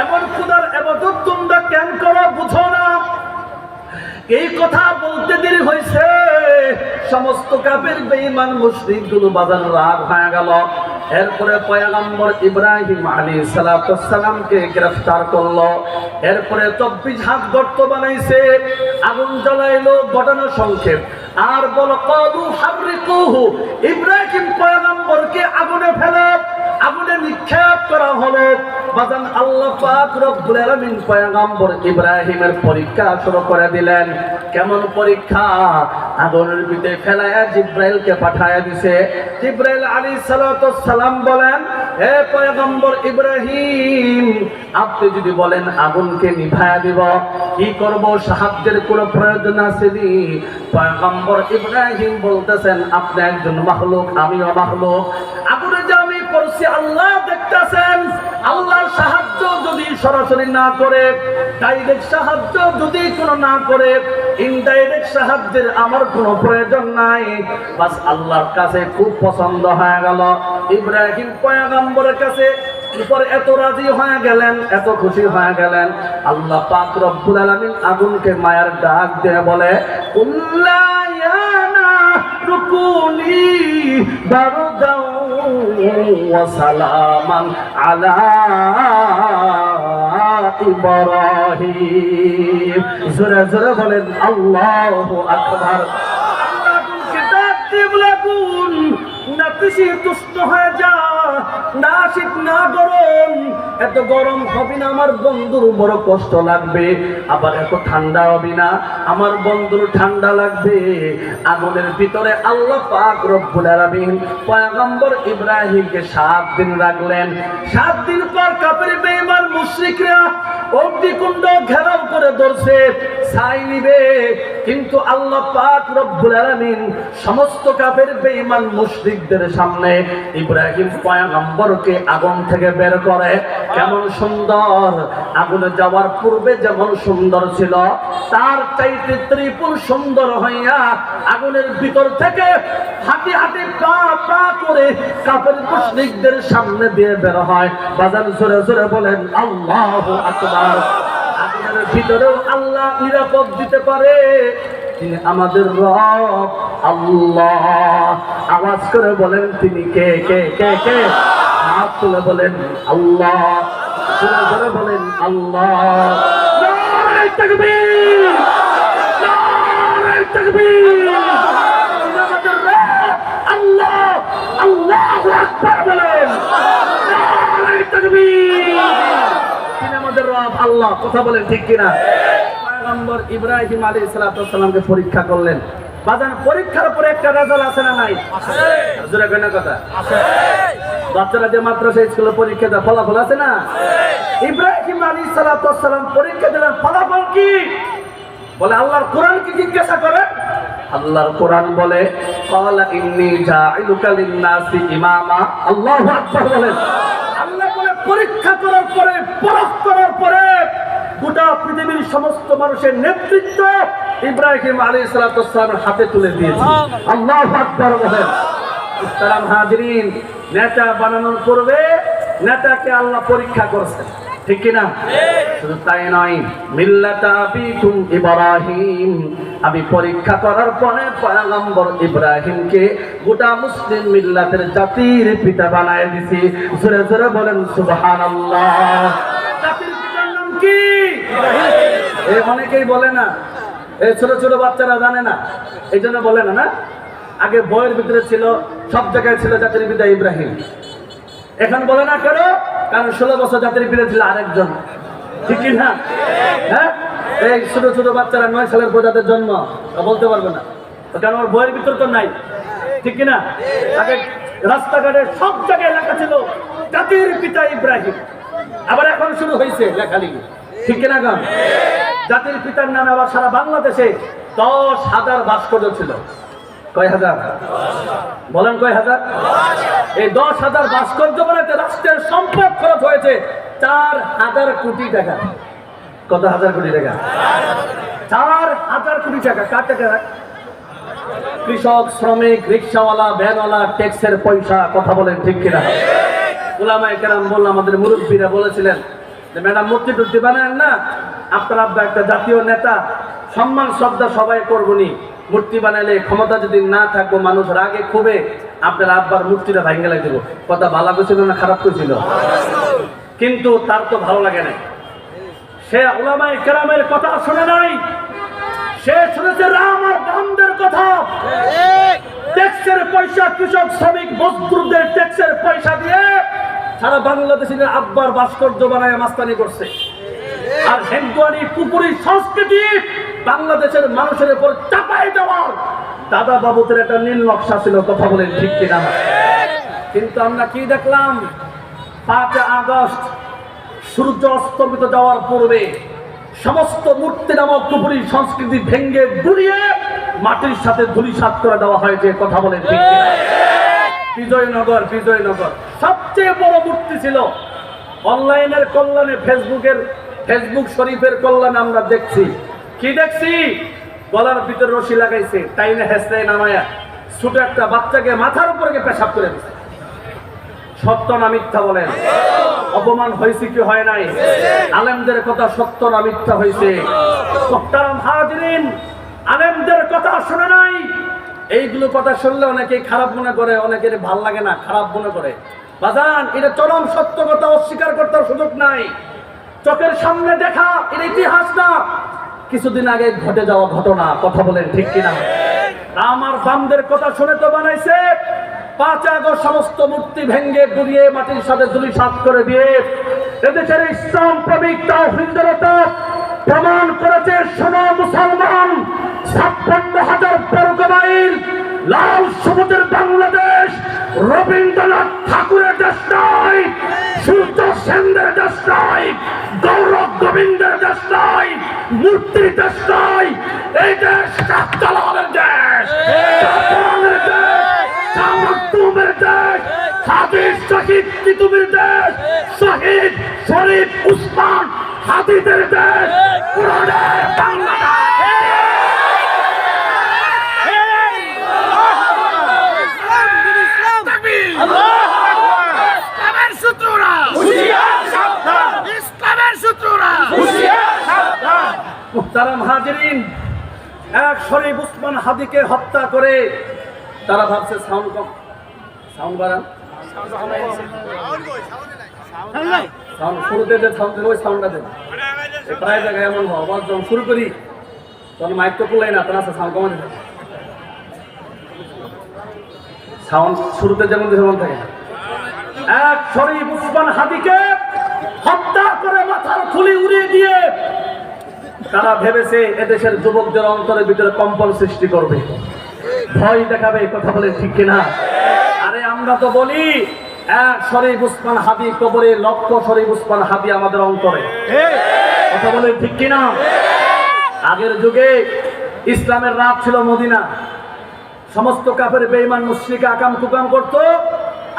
এমন খোদার ইবাদত তোমরা কেন করো বুঝো না? এই কথা বলতে দেরি হয়েছে, সমস্ত কাফের বেঈমান মুশরিকগুলো বাজার রাগ হয়ে গেল। এরপরে পয়গম্বর ইব্রাহিম আলাইহিস সালাতু ওয়াস সালামকে গ্রেফতার করলো। এরপরে 24 হাত গর্ত বানাইছে, আগুন জ্বালাইলো। ঘটনা সংক্ষেপ আর বলো, ক্বালু হাররিকুহু, ইব্রাহিম পয়গম্বরকে আগুনে ফেলে আগুনে নিক্ষেপ করা হলো। বাজান আল্লাহ পাক রব্বুল আলামিন পয়গম্বর ইব্রাহিমের পরীক্ষা শুরু করে দিলেন। কেমন পরীক্ষা? আগুনের ভিতরে ফেলায়া জিব্রাইলকে পাঠায়া দিছে। জিব্রাইল আলাইহিস সালাতু ওয়াস সালাম বলেন, হে পয়গম্বর ইব্রাহিম, আপনি যদি বলেন আগুনকে নিভায়া দিব, কি করব? সাহায্যের কোনো প্রয়োজন আছে নি? পয়গম্বর ইব্রাহিম বলতেছেন, আপনি একজন মাখলুক, আমিও মাখলুক। আগুনে যে আমি পড়ছি আল্লাহ দেখতেছেন। আল্লাহর সাহায্য যদি সরাসরি না করে, ডাইরেক্ট সাহায্য যদি কোনো না করে, ইনডাইরেক্ট সাহায্যের আমার কোনো প্রয়োজন নাই। বাস আল্লাহর কাছে খুব পছন্দ হয়ে গেল। ইব্রাহিম পয়গম্বরের কাছে উপরে এত রাজি হয়ে গেলেন, এত খুশি হয়ে গেলেন। আল্লাহ পাক রব্বুল আলামিন আগুনকে মায়ার ডাক দিয়ে বলে, কুল্লা ইয়া নারুকুনি বারদাও ওয়া সালামান আলা ইব্রাহিম। জোরে জোরে বলেন আল্লাহু আকবার। আল্লাহ আগুনকে ডাক দিয়ে বলে, আগুন নাতিশীতোষ্ণ হয়ে যা, না শীত না গরম। এত গরম হবে না, আমার বন্ধুর বড় কষ্ট লাগবে। আবার এত ঠান্ডা হবে না, আমার বন্ধুর ঠান্ডা লাগবে। আগুনের ভিতরে আল্লাহ পাক রব্বুল আলামিন পয়গম্বর ইব্রাহিমকে 7 দিন রাখলেন। 7 দিন পর কাফের বেঈমান মুশরিকরা অগ্নিকুণ্ড ঘেরাও করে ধরছে। ছাই নিবে, কিন্তু আল্লাহ পাক রব্বুল আলামিন সমস্ত কাফের বেঈমান মুশরিকদের সামনে ইব্রাহিম পয়গম্বরকে আগুন থেকে বের করে। কেমন সুন্দর! আগুনে যাওয়ার পূর্বে যেমন সুন্দর ছিল, তার চাইতে ত্রিপুল সুন্দর হইয়া আগুনের ভিতর থেকে হাঁটি হাঁটি পা পা করে কাফের মুশরিকদের সামনে দিয়ে বের হয়। বাজার জোরে জোরে বলেন আল্লাহু আকবার। আগুনের ভিতরেও আল্লাহ নিরাপদ দিতে পারে, তিনি আমাদের রব আল্লাহ। আওয়াজ করে বলেন তিনি কে কে কে কে? হাত তুলে বলেন আল্লাহ, জোরে জোরে বলেন আল্লাহ। নারে তাকবীর, নারে তাকবীর। তিনি আমাদের রব আল্লাহ, আল্লাহু আকবার বলেন। নারে তাকবীর। তিনি আমাদের রব আল্লাহ। কথা বলেন ঠিক কিনা? পয়গম্বর ইব্রাহিম আলাইহিস সালামকে পরীক্ষা করলেন। বাজান, পরীক্ষার পরে একটা রেজাল্ট আছে না নাই? আছে। জোরে কয় না কথা? আছে। বাচ্চারা যে মাদ্রাসা স্কুলে পরীক্ষা দেয়, ফলাফল আছে না? ইব্রাহিম আলাইহিস সালাম পরীক্ষা দিলেন, ফলাফল কি? বলে আল্লাহর কোরআন কি জিজ্ঞাসা করে? আল্লাহর কোরআন বলে ক্বালা ইন্নী জাইলুকা লিন-নাসি ইমামা। আল্লাহু আকবার বলেন। আল্লাহ বলে পরীক্ষা করার পরে, পরখ করার পরে গোটা পৃথিবীর সমস্ত মানুষের নেতৃত্ব ইব্রাহিম আলাইহিস সালামের হাতে তুলে দিয়েছে। আল্লাহু আকবার বলেন। মুহতারাম হাজিরিন, নেতা বানানোর পূর্বে নেতাকে আল্লাহ পরীক্ষা করছেন, ঠিক কি না? শুধু তাই নয়, মিল্লাতা আবিকুম ইব্রাহিম, আমি পরীক্ষা করার পরে পয়গম্বর ইব্রাহিমকে গোটা মুসলিম মিল্লাতের জাতির পিতা বানায় দিছি। জোরে জোরে বলেন সুবহানাল্লাহ। জাতির পিতার নাম কি? এই অনেকেই বলে না, এই ছোট ছোট বাচ্চারা জানে না, এই জন্য বলে না। না, আগে বইয়ের ভিতরে ছিল, সব জায়গায় ছিল জাতির পিতা ইব্রাহিম। এখন বলে না কেন? কারণ 16 বছর জাতির পিতা ছিল আরেকজন, ঠিক কি না? হ্যাঁ, এই ছোট ছোট বাচ্চারা 9 সালের প্রজাদের জন্ম বলতে পারবে না, কারণ ওর বইয়ের ভিতর তো নাই, ঠিক কি না? আগে রাস্তাঘাটে সব জায়গায় লেখা ছিল জাতির পিতা ইব্রাহিম। আবার এখন শুরু হয়েছে লেখালেখি, ঠিক কিনা? গান জাতির পিতার নামে আবার সারা বাংলাদেশে 10,000 ভাস্কর্য ছিল। কয় হাজার? বলেন কয় হাজার? এই 10,000 ভাস্কর্য বানাতে রাষ্ট্রের সম্পদ খরচ হয়েছে 4,000 কোটি টাকা। কত হাজার কোটি টাকা? 4,000 কোটি টাকা। কার টাকা? কৃষক, শ্রমিক, রিক্সাওয়ালা, ভ্যানওয়ালা, ট্যাক্সের পয়সা। কথা বলেন ঠিক কিনা? উলামায়ে কেরাম বললেন, আমাদের মুরব্বীরা বলেছিলেন যে ম্যাডাম মূর্তি টুর্তি বানায়েন না, আপনার আব্বা একটা জাতীয় নেতা, সম্মান শ্রদ্ধা সবাই করবনি, মূর্তি বানাইলে ক্ষমতা যদি না থাকবো মানুষ রাগে খুবে আপনার আব্বার মূর্তিটা ভাঙে লাগে দেবো। কথা ভালো কইছিল না খারাপ কইছিল? কিন্তু তার তো ভালো লাগে না, সে উলামায়ে কেরামের কথা শুনে নাই, সে শুনেছে রাম আর বামদের কথা। ট্যাক্সের পয়সা, কৃষক, শ্রমিক, মজদুরদের ট্যাক্সের পয়সা দিয়ে সারা বাংলাদেশের আব্বার ভাস্কর্য বানায় মাস্তানি করছে। আর হিন্দুয়ানি পুকুরি সংস্কৃতি বাংলাদেশের মানুষের উপর চাপাই দেওয়ার দাদা বাবুদের একটা নীল নকশা ছিল। কথা বলেন ঠিক কিনা? কিন্তু আমরা কি দেখলাম? 5 আগস্ট সূর্য অস্তমিত যাওয়ার পূর্বে সমস্ত মূর্তি নামক পুকুরি সংস্কৃতি ভেঙ্গে গুড়িয়ে মাটির সাথে ধূলিসাৎ করে দেওয়া হয়েছে। কথা বলেন ঠিক কিনা? বিজয়নগর সবচেয়ে বড় মূর্তি ছিল। অনলাইনের কল্যাণে, ফেসবুক শরীফের কল্যাণে আমরা দেখছি, কি দেখছি? গলার ভিতরে রশি লাগাইছে, টাইনে হেসড়ে নামায়া ছোট একটা বাচ্চাকে মাথার উপরে পেশাব করে দিচ্ছে। সত্য না মিথ্যা বলেন? অপমান হয়েছে কি হয় নাই? আলেমদের কথা সত্য না মিথ্যা হয়েছে? মুহতারাম হাজিরিন, আলেমদের কথা শুনে নাই। এইগুলো কথা শুনলে অনেকে খারাপ মনে করে, অনেকের ভাল লাগে না, খারাপ মনে করে। বাজান, এটা চরম সত্য কথা, অস্বীকার করতে সুযোগ নাই। চোখের সামনে দেখা, এটা ইতিহাস না, কিছুদিন আগে ঘটে যাওয়া ঘটনা। কথা বলেন ঠিক কিনা? আমার বামদের কথা শুনে তো বানাইছে। 5 আগস্ট সমস্ত মূর্তি ভেঙ্গে গুড়িয়ে মাটির সাথে ধূলিসাৎ করে দিয়ে এদেশের ইসলাম প্রেমিক তাওহীদ জনতা প্রমাণ করেছে। শোনো মুসলমান, 56,000 বর্গ মাইল লাল সমুদ্রের বাংলাদেশ রবীন্দ্রনাথ ঠাকুরের দেশ নয়, সূর্য সেনদের দেশ নয়, গৌরব গোবিন্দের দেশ নয়, মূর্তির দেশ নয়, এই দেশ জালালের দেশ, জালালের দেশ, জামাতুমের দেশ, হাদিস শহীদ তিতুমির দেশ, শহীদ শরীফ উসমান হাদিদের দেশ, কোরআনের বাংলাদেশ। মুহতারাম হাজিরিন, এক শরীফ উসমান হাদিকে হত্যা করে তারা ভাবছে সাউন্ড বাড়ান, সাউন্ড শুরুতে যে সাউন্ড দেন ওই সাউন্ডটা দেন। প্রায় জায়গায় এমন আওয়াজ যখন শুরু করি তখন মাইক তো খুললাই না, তারা সাউন্ড কমাতে থাকে। সাউন্ড শুরুতে যেমন যেমন থাকে। এক শরীফ উসমান হাদিকে হত্যা করে মাথার খুলি উড়িয়ে দিয়ে তারা ভেবেছে এদেশের যুবকদের অন্তরের ভিতরে কম্পন সৃষ্টি করবে, ভয় দেখাবে। কথা বলে ঠিক কিনা? আরে আমরা তো বলি এক শরীফ উসমান হাদি কবরে লক্ষ শরীফ উসমান হাদি আমাদের অন্তরে। কথা বলে ঠিক কিনা? আগের যুগে ইসলামের রাত ছিল মদিনা, সমস্ত কাফের বেঈমান মুশরিক আকাম কুকাম করতো,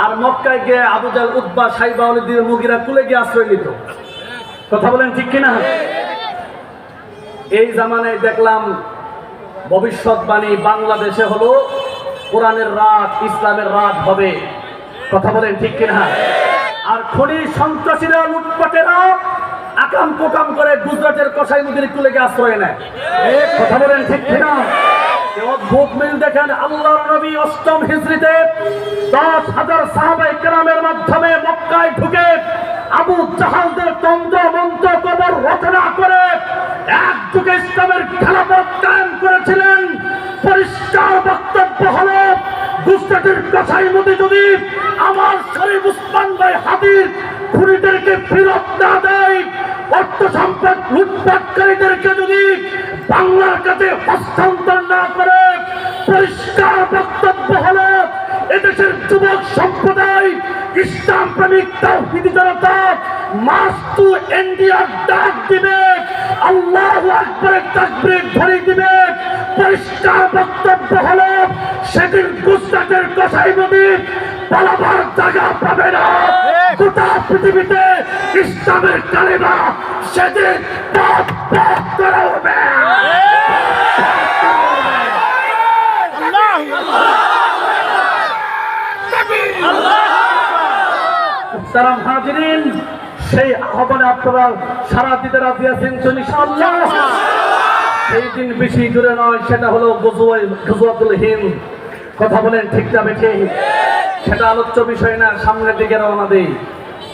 আর মক্কায় গিয়ে আবু জাহল উতবা সাইবা ওয়ালিদ মুগিরা কুলে গিয়ে আশ্রয় নিত। কথা বলেন ঠিক কিনা? এই জামানায় দেখলাম ভবিষ্যৎবাণী বাংলাদেশে হলো কোরআনের রাত, ইসলামের রাত হবে। কথা বলেন ঠিক কিনা? আর খনি সন্ত্রাসীরা লুটপাটেরা আকাম কোকাম করে গুজরাটের কসাই মুদির কুলে গিয়ে আশ্রয় নেয়। কথা বলেন ঠিক কিনা? অদ্ভুত মিল দেখেন, আল্লাহর নবী ৮ম হিজরিতে ১০,০০০ সাহাবায়ে কেরামের মাধ্যমে মক্কায় ঢুকে আবু জাহালদের তন্ত্র মন্ত্র কবর রচনা করে এক যুগে ইসলামের খেলাফত কায়েম করেছিলেন। পরিষ্কার বক্তব্য হলো, গুজরাটের কসাই মুদি যদি আমার শরীফ উসমান ভাই হাদির খুনিদেরকে ফেরত না দেয়, অর্থ সম্পদ লুটপাটকারীদেরকে যদি বাংলার কাছে হস্তান্তর না করে, পরিষ্কার বক্তব্য হলো এদেশের যুবক সম্প্রদায় ইসলাম প্রেমিক তাওহীদি জনতা মাস টু ইন্ডিয়ার ডাক দিবে, আল্লাহু আকবারের তাকবীর ধ্বনি দিবে। পরিষ্কার বক্তব্য হলো সেদিন গুজরাটের কসাইবন্দি পালাবার জায়গা পাবে না। গোটা পৃথিবীতে ইসলামের কালিমা সেদিন পথ পথ করা হবে। মুহতারাম হাজিরিন, সেই আহ্বানে আপনারা সারা দিতে রাজি আছেন তো ইনশাআল্লাহ? সেই দিন বেশি দূরে নয়, সেটা হলো গজওয়াতুল হিন্দ। কথা বলেন ঠিক না বেঠে? সেটা আলোচ্য বিষয় না, সামনের দিকে রওনা দেই।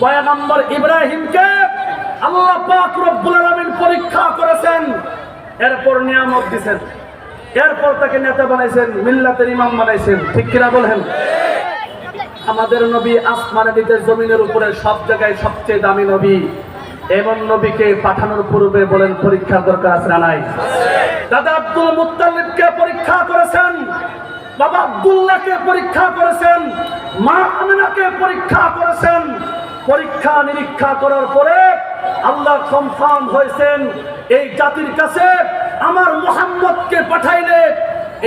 পয়গম্বর ইব্রাহিমকে আল্লাহ পাক রব্বুল আলামিন পরীক্ষা করেছেন, এরপর নিয়ামত দিয়েছেন, এরপর তাকে নেতা বানাইছেন, মিল্লাতের ইমাম বানাইছেন। ঠিক কিনা বলেন? আমাদের নবী আসমানে নিতে জমিনের উপরে সব জায়গায় সবচেয়ে দামি নবী। এমন নবীকে পাঠানোর পূর্বে বলেন পরীক্ষার দরকার আছে না নাই? দাদা আব্দুল মুত্তালিবকে পরীক্ষা করেছেন, বাবা আব্দুল্লাহকে পরীক্ষা করেছেন, মা আমিনাকে পরীক্ষা করেছেন। পরীক্ষা নিরীক্ষা করার পরে আল্লাহ কনফার্ম হয়েছেন এই জাতির কাছে আমার মুহাম্মদকে পাঠাইলে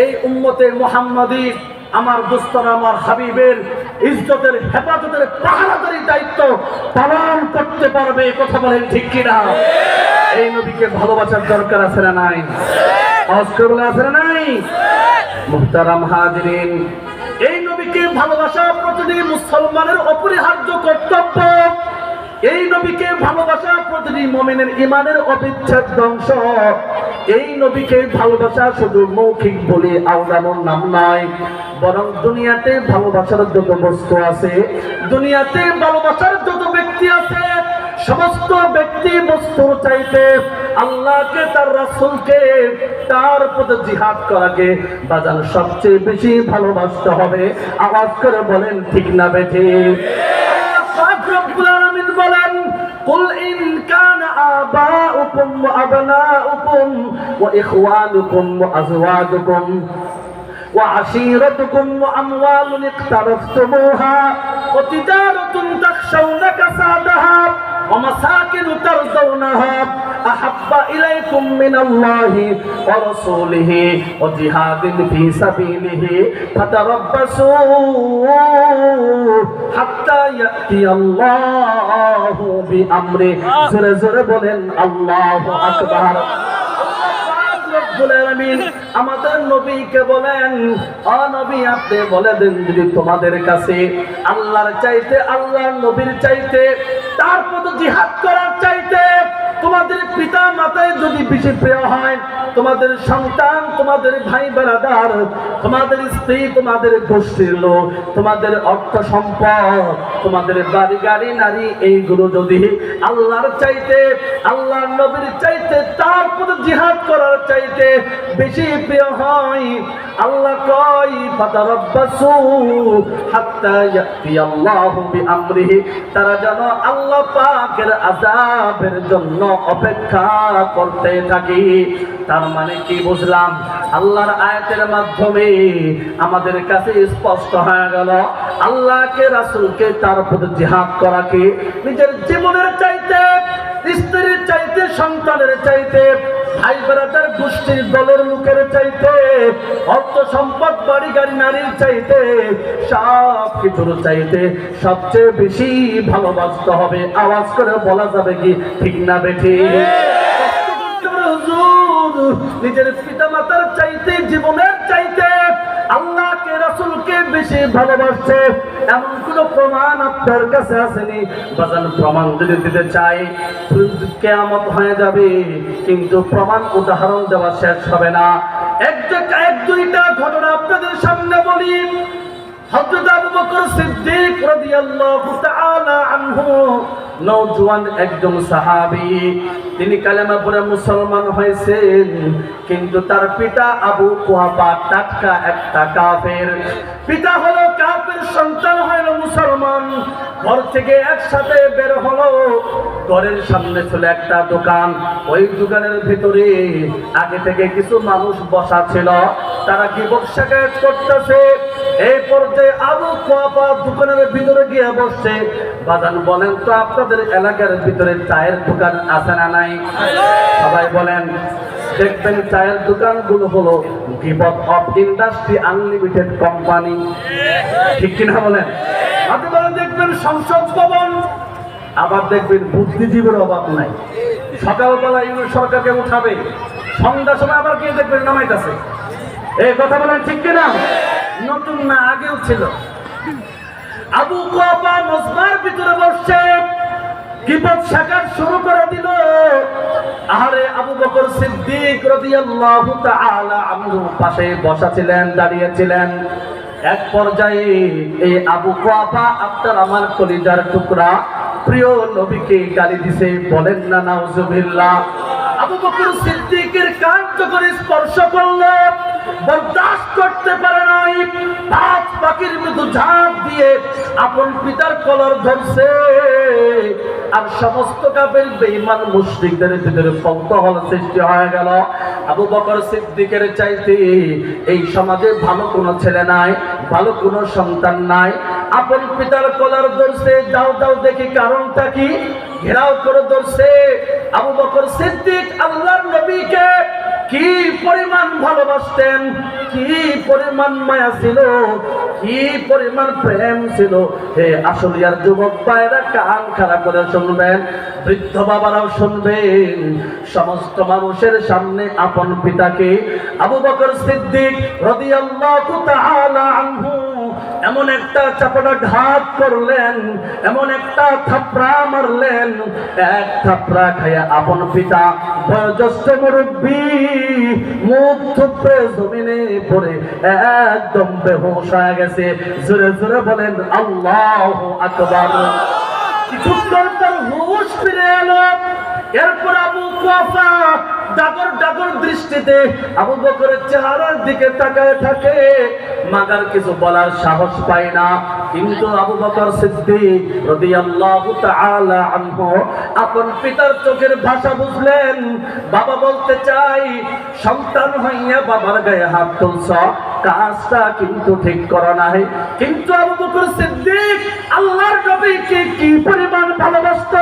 এই উম্মতে মুহাম্মাদি আমার দোস্তরা আমার হাবিবের ইজ্জতের হেফাজতের পাহারাদারি দায়িত্ব পালন করতে পারবে। কথা বলেন ঠিক কিনা? এই নবীকে ভালোবাসার দরকার আছে না নাই? আজকে আছে না নাই? মুহতারাম হাজিরিন, এই নবীকে ভালোবাসা প্রতিটি মুসলমানের অপরিহার্য কর্তব্য। এই নবীকে ভালোবাসা প্রতিটি মুমিনের ঈমানের অবিচ্ছেদ্য অংশ। এই নবীকে ভালোবাসা শুধু মৌখিক বলে আওড়ানোর নাম নয়, বরং দুনিয়াতে ভালোবাসার যত বস্তু আছে, দুনিয়াতে ভালোবাসার যত ব্যক্তি আছে, সমস্ত ব্যক্তি বস্তুর চাইতে আল্লাহকে, তার রাসূলকে, তার প্রতি জিহাদ করাকে বাজান সবচেয়ে বেশি ভালোবাসতে হবে। আওয়াজ করে বলেন ঠিক না বেঠে? পাক রব্বুল আলামিন বলেন, কুল ইন কানা আবাউকুম ওয়া আবনাউকুম ওয়া ইখওয়ানুকুম ওয়া আযওয়াজুকুম وعشيرتكم وأموال اقترفتموها وتجارة تخشون كسادها ওয়া মাসাকিন তারদাউনাহা আহাব্বা ইলাইকুম মিনাল্লাহি ওয়া রাসূলিহি ওয়া জিহাদিন ফি সাবিলিহি ফাতারাব্বাসু হাত্তা ইয়াতিয়াল্লাহু বিআমরি। জোরে জোরে বলেন আল্লাহু আকবার। আমাদের নবীকে বলেন, ও নবী আপনি বলে দেন যদি তোমাদের কাছে আল্লাহর চাইতে, আল্লাহর নবীর চাইতে, তার পথে জিহাদ করার চাইতে তোমাদের পিতা মাতায় যদি বেশি প্রিয় হয়, তোমাদের সন্তান, তোমাদের ভাই বেরাদার, তোমাদের স্ত্রী, তোমাদের গোষ্ঠীর লোক, তোমাদের অর্থ সম্পদ, তোমাদের বাড়ি গাড়ি নারী, এইগুলো যদি আল্লাহর চাইতে, আল্লাহর নবীর চাইতে, তার পথে জিহাদ করার চাইতে বেশি প্রিয় হয়, আল্লাহ কয় ফাতারাব্বাসু হাত্তা ইয়াতিয়াল্লাহু বিআমরিহি, তারা যেন আল্লাহ পাকের আযাবের জন্য অপেক্ষা করতে থাকি। তার মানে কি বুঝলাম? আল্লাহর আয়াতের মাধ্যমে আমাদের কাছে স্পষ্ট হয়ে গেল আল্লাহকে, রাসূলকে, তার প্রতি জিহাদ করাকে নিজের জীবনের চাইতে, স্ত্রীর চাইতে, সন্তানের চাইতে, ভাই বেরাদার গোষ্ঠীর দলের লোকের চাইতে, অর্থ সম্পদ, বাড়ি গাড়ি নারীর চাইতে, সব কিছুর চাইতে সবচেয়ে বেশি ভালোবাসতে হবে। আওয়াজ করে বলা যাবে কি ঠিক না বেঠি? নিজের পিতা মাতার চাইতে, জীবনের চাইতে আল্লাহকে, রাসূলকে বেশি ভালোবাসছে, এমন কোন প্রমাণ আপনার কাছে আসেনি? বাজান প্রমাণ যদি দিতে চাই কিয়ামত হয়ে যাবে, কিন্তু প্রমাণ উদাহরণ দেওয়া শেষ হবে না। এক দুইটা ঘটনা আপনাদের সামনে বলি। হযরত আবু বকর সিদ্দিক রাদিয়াল্লাহু তাআলা আনহু নওজোয়ান একজন সাহাবী, তিনি কালেমা পড়ে মুসলমান হয়েছেন, কিন্তু তার পিতা আবু কুহাফা টাটকা একটা কাফের। পিতা হলো কাফের, সন্তান হলো মুসলমান। ঘর থেকে একসাথে বের হলো, ঘরের সামনে ছিল একটা দোকান, ওই দোকানের ভিতরে আগে থেকে কিছু মানুষ বসা ছিল, তারা কি বকশাকাত করতেছে। এই পর্যায়ে আবু কুহাফা দোকানের ভিতরে গিয়ে বসছে। বাজান বলেন তো আপনাদের এলাকার ভিতরে চায়ের দোকান আছে না নাই? সবাই বলেন। দেখবেন চায়ের দোকানগুলো হলো গিবত অফ ইন্ডাস্ট্রি আনলিমিটেড কোম্পানি, ঠিক কিনা বলেন? আপনি বলেন দেখবেন সংসদ ভবন, আবার দেখবেন বুদ্ধিজীবীর অভাব নাই। সকালবেলা ইউনিট সরকারকে উঠাবে, সন্ধ্যার সময় আবার গিয়ে দেখবেন নামাইতেছে। এই কথা বলেন ঠিক কিনা? নতুন না, আগেও ছিল। আবু কুহাফা মসজিদের ভিতরে বসছে, গীবত শাকাত শুরু করে দিল। আরে আবু বকর সিদ্দিক রাদিয়াল্লাহু তাআলা আনহু পাশে বসা ছিলেন, দাঁড়িয়ে ছিলেন। এক পর্যায়ে এই আবু কুহাফা আপনার আমার কলিজার টুকরা প্রিয় নবীকে গালি দিছে, বলেন না নাউজুবিল্লাহ। আবু বকর সিদ্দিকের কান যখন স্পর্শ করলো, বরদাস্ত করতে পারে নাই, পাঁচ পাখির মতো ঝাঁপ দিয়ে আপন পিতার কলার ধরছে। আর সমস্ত কাফের বেঈমান মুশরিকদের ভিতরে কৌতূহল সৃষ্টি হয়ে গেল। আবু বকর সিদ্দিকের চাইতে এই সমাজে ভালো কোনো ছেলে নাই, ভালো কোনো সন্তান নাই। আপন পিতার কলার ধরছে, যাও যাও দেখি কারণটা কি। ঘেরাও করে ধরছে। আবু বকর সিদ্দিক আল্লাহর নবীকে কি পরিমাণ ভালোবাসতেন, কি পরিমাণ মায়া ছিল, কি পরিমাণ প্রেম ছিল। হে আসলিয়ার যুবক ভাইরা কান খাড়া করে শুনবেন, বৃদ্ধ বাবারাও শুনবেন। সমস্ত মানুষের সামনে আপন পিতাকে আবু বকর সিদ্দিক রাদিয়াল্লাহু তাআলা আনহু এমন একটা চাপড়া ঘাত করলেন, এমন একটা থাপড়া মারলেন, এক থাপড়া খাইয়া আপন পিতা বয়োজ্যেষ্ঠ মুরব্বী মুখ থুপড়ে জমিনে পড়ে একদম বেহুশ হয়ে গেছে। জোরে জোরে বলেন আল্লাহু আকবার। কিছুক্ষণ পর হুঁশ ফিরে এলো। এরপর আবু কুহাফা ডাগর ডাগর দৃষ্টিতে আবু বকরের চেহারার দিকে তাকায় থাকে, মাগার কিছু বলার সাহস পায় না। কিন্তু আবু বকর সিদ্দিক রাদিয়াল্লাহু তাআলা আনহু আপন পিতার চোখের ভাষা বুঝলেন। বাবা বলতে চাই, সন্তান হইয়া বাবার গায়ে হাত তুলছ, কাজটা কিন্তু ঠিক করো নাই। কিন্তু আবু বকর সিদ্দিক আল্লাহর নবীকে কি পরিমাণ ভালোবাসত,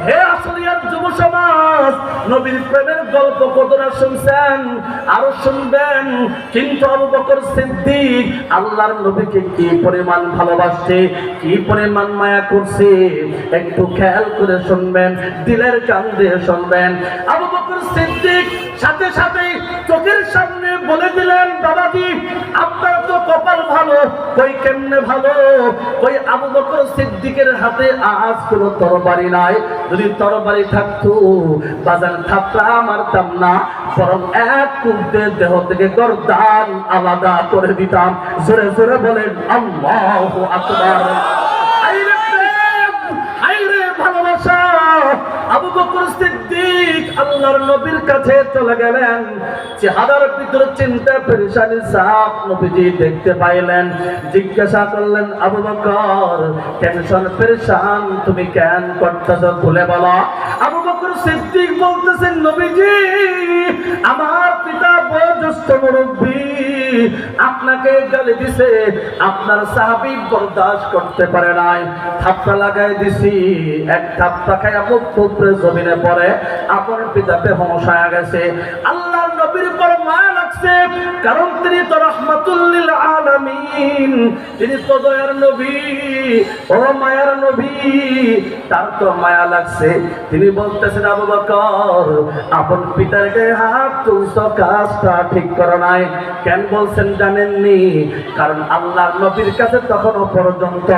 হে আসলিয়ার যুব সমাজ, নবীর প্রেমের গল্প কতটা শুনছেন, আরো শুনবেন। কিন্তু আবু বকর সিদ্দিক আল্লাহর নবীকে কি পরিমাণ ভালোবাসছে, কি পরিমাণ মায়া করছে, একটু খেয়াল করে শুনবেন, দিলের কান দিয়ে শুনবেন। আবু বকর সিদ্দিক সাথে সাথে চোখের সামনে বলে দিলেন, বাবাজি আপনার তো কপাল ভালো। কই কেমনে ভালো? কই আবু বকর সিদ্দিকের হাতে আজ কোনো তরবারি নাই। যদি তরবারি থাকতো বাজার থাপড়া মারতাম না, বরং এক কুপে দেহ থেকে গর্দান আলাদা করে দিতাম। জোরে জোরে বলেন আল্লাহু আকবার। আইরে প্রেম, আইরে ভালোবাসা। আবু বকর সিদ্দিক আল্লাহর নবীর কাছে চলে গেলেন। চেহারার ভিতরে চিন্তা পেরেশানি ছাপ নবীজি দেখতে পাইলেন। জিজ্ঞাসা করলেন, আবু বকর টেনশন পেরেশান তুমি কেন করতেছ, খুলে বলো। আবু বকর সিদ্দিক বলতেছেন, নবীজি আমার পিতা বয়োজ্যেষ্ঠ মুরব্বী, আপনাকে গালি দিছে, আপনার সাহাবী বরদাস্ত করতে পারে নাই, থাপ্পা লাগাই দিছি। এক থাপ্পা খায় মুখ উপরে জমিনে পড়ে, আপন পিতা বেহুঁশ হয়ে গেছে। আল্লাহর নবীর উপর মায়া লাগছে, কারণ তিনি তো রাহমাতুল লিল আলামিন, তিনি তো দয়ার নবী, ও মায়ার নবী, তার তো মায়া লাগছে। তিনি বলতেছেন, আবু বকর আপন পিতার গায়ে হাত তুলছো, কাজটা ঠিক করো নাই। কেন বলছেন জানেননি? কারণ আল্লাহর নবীর কাছে তখনও পর্যন্ত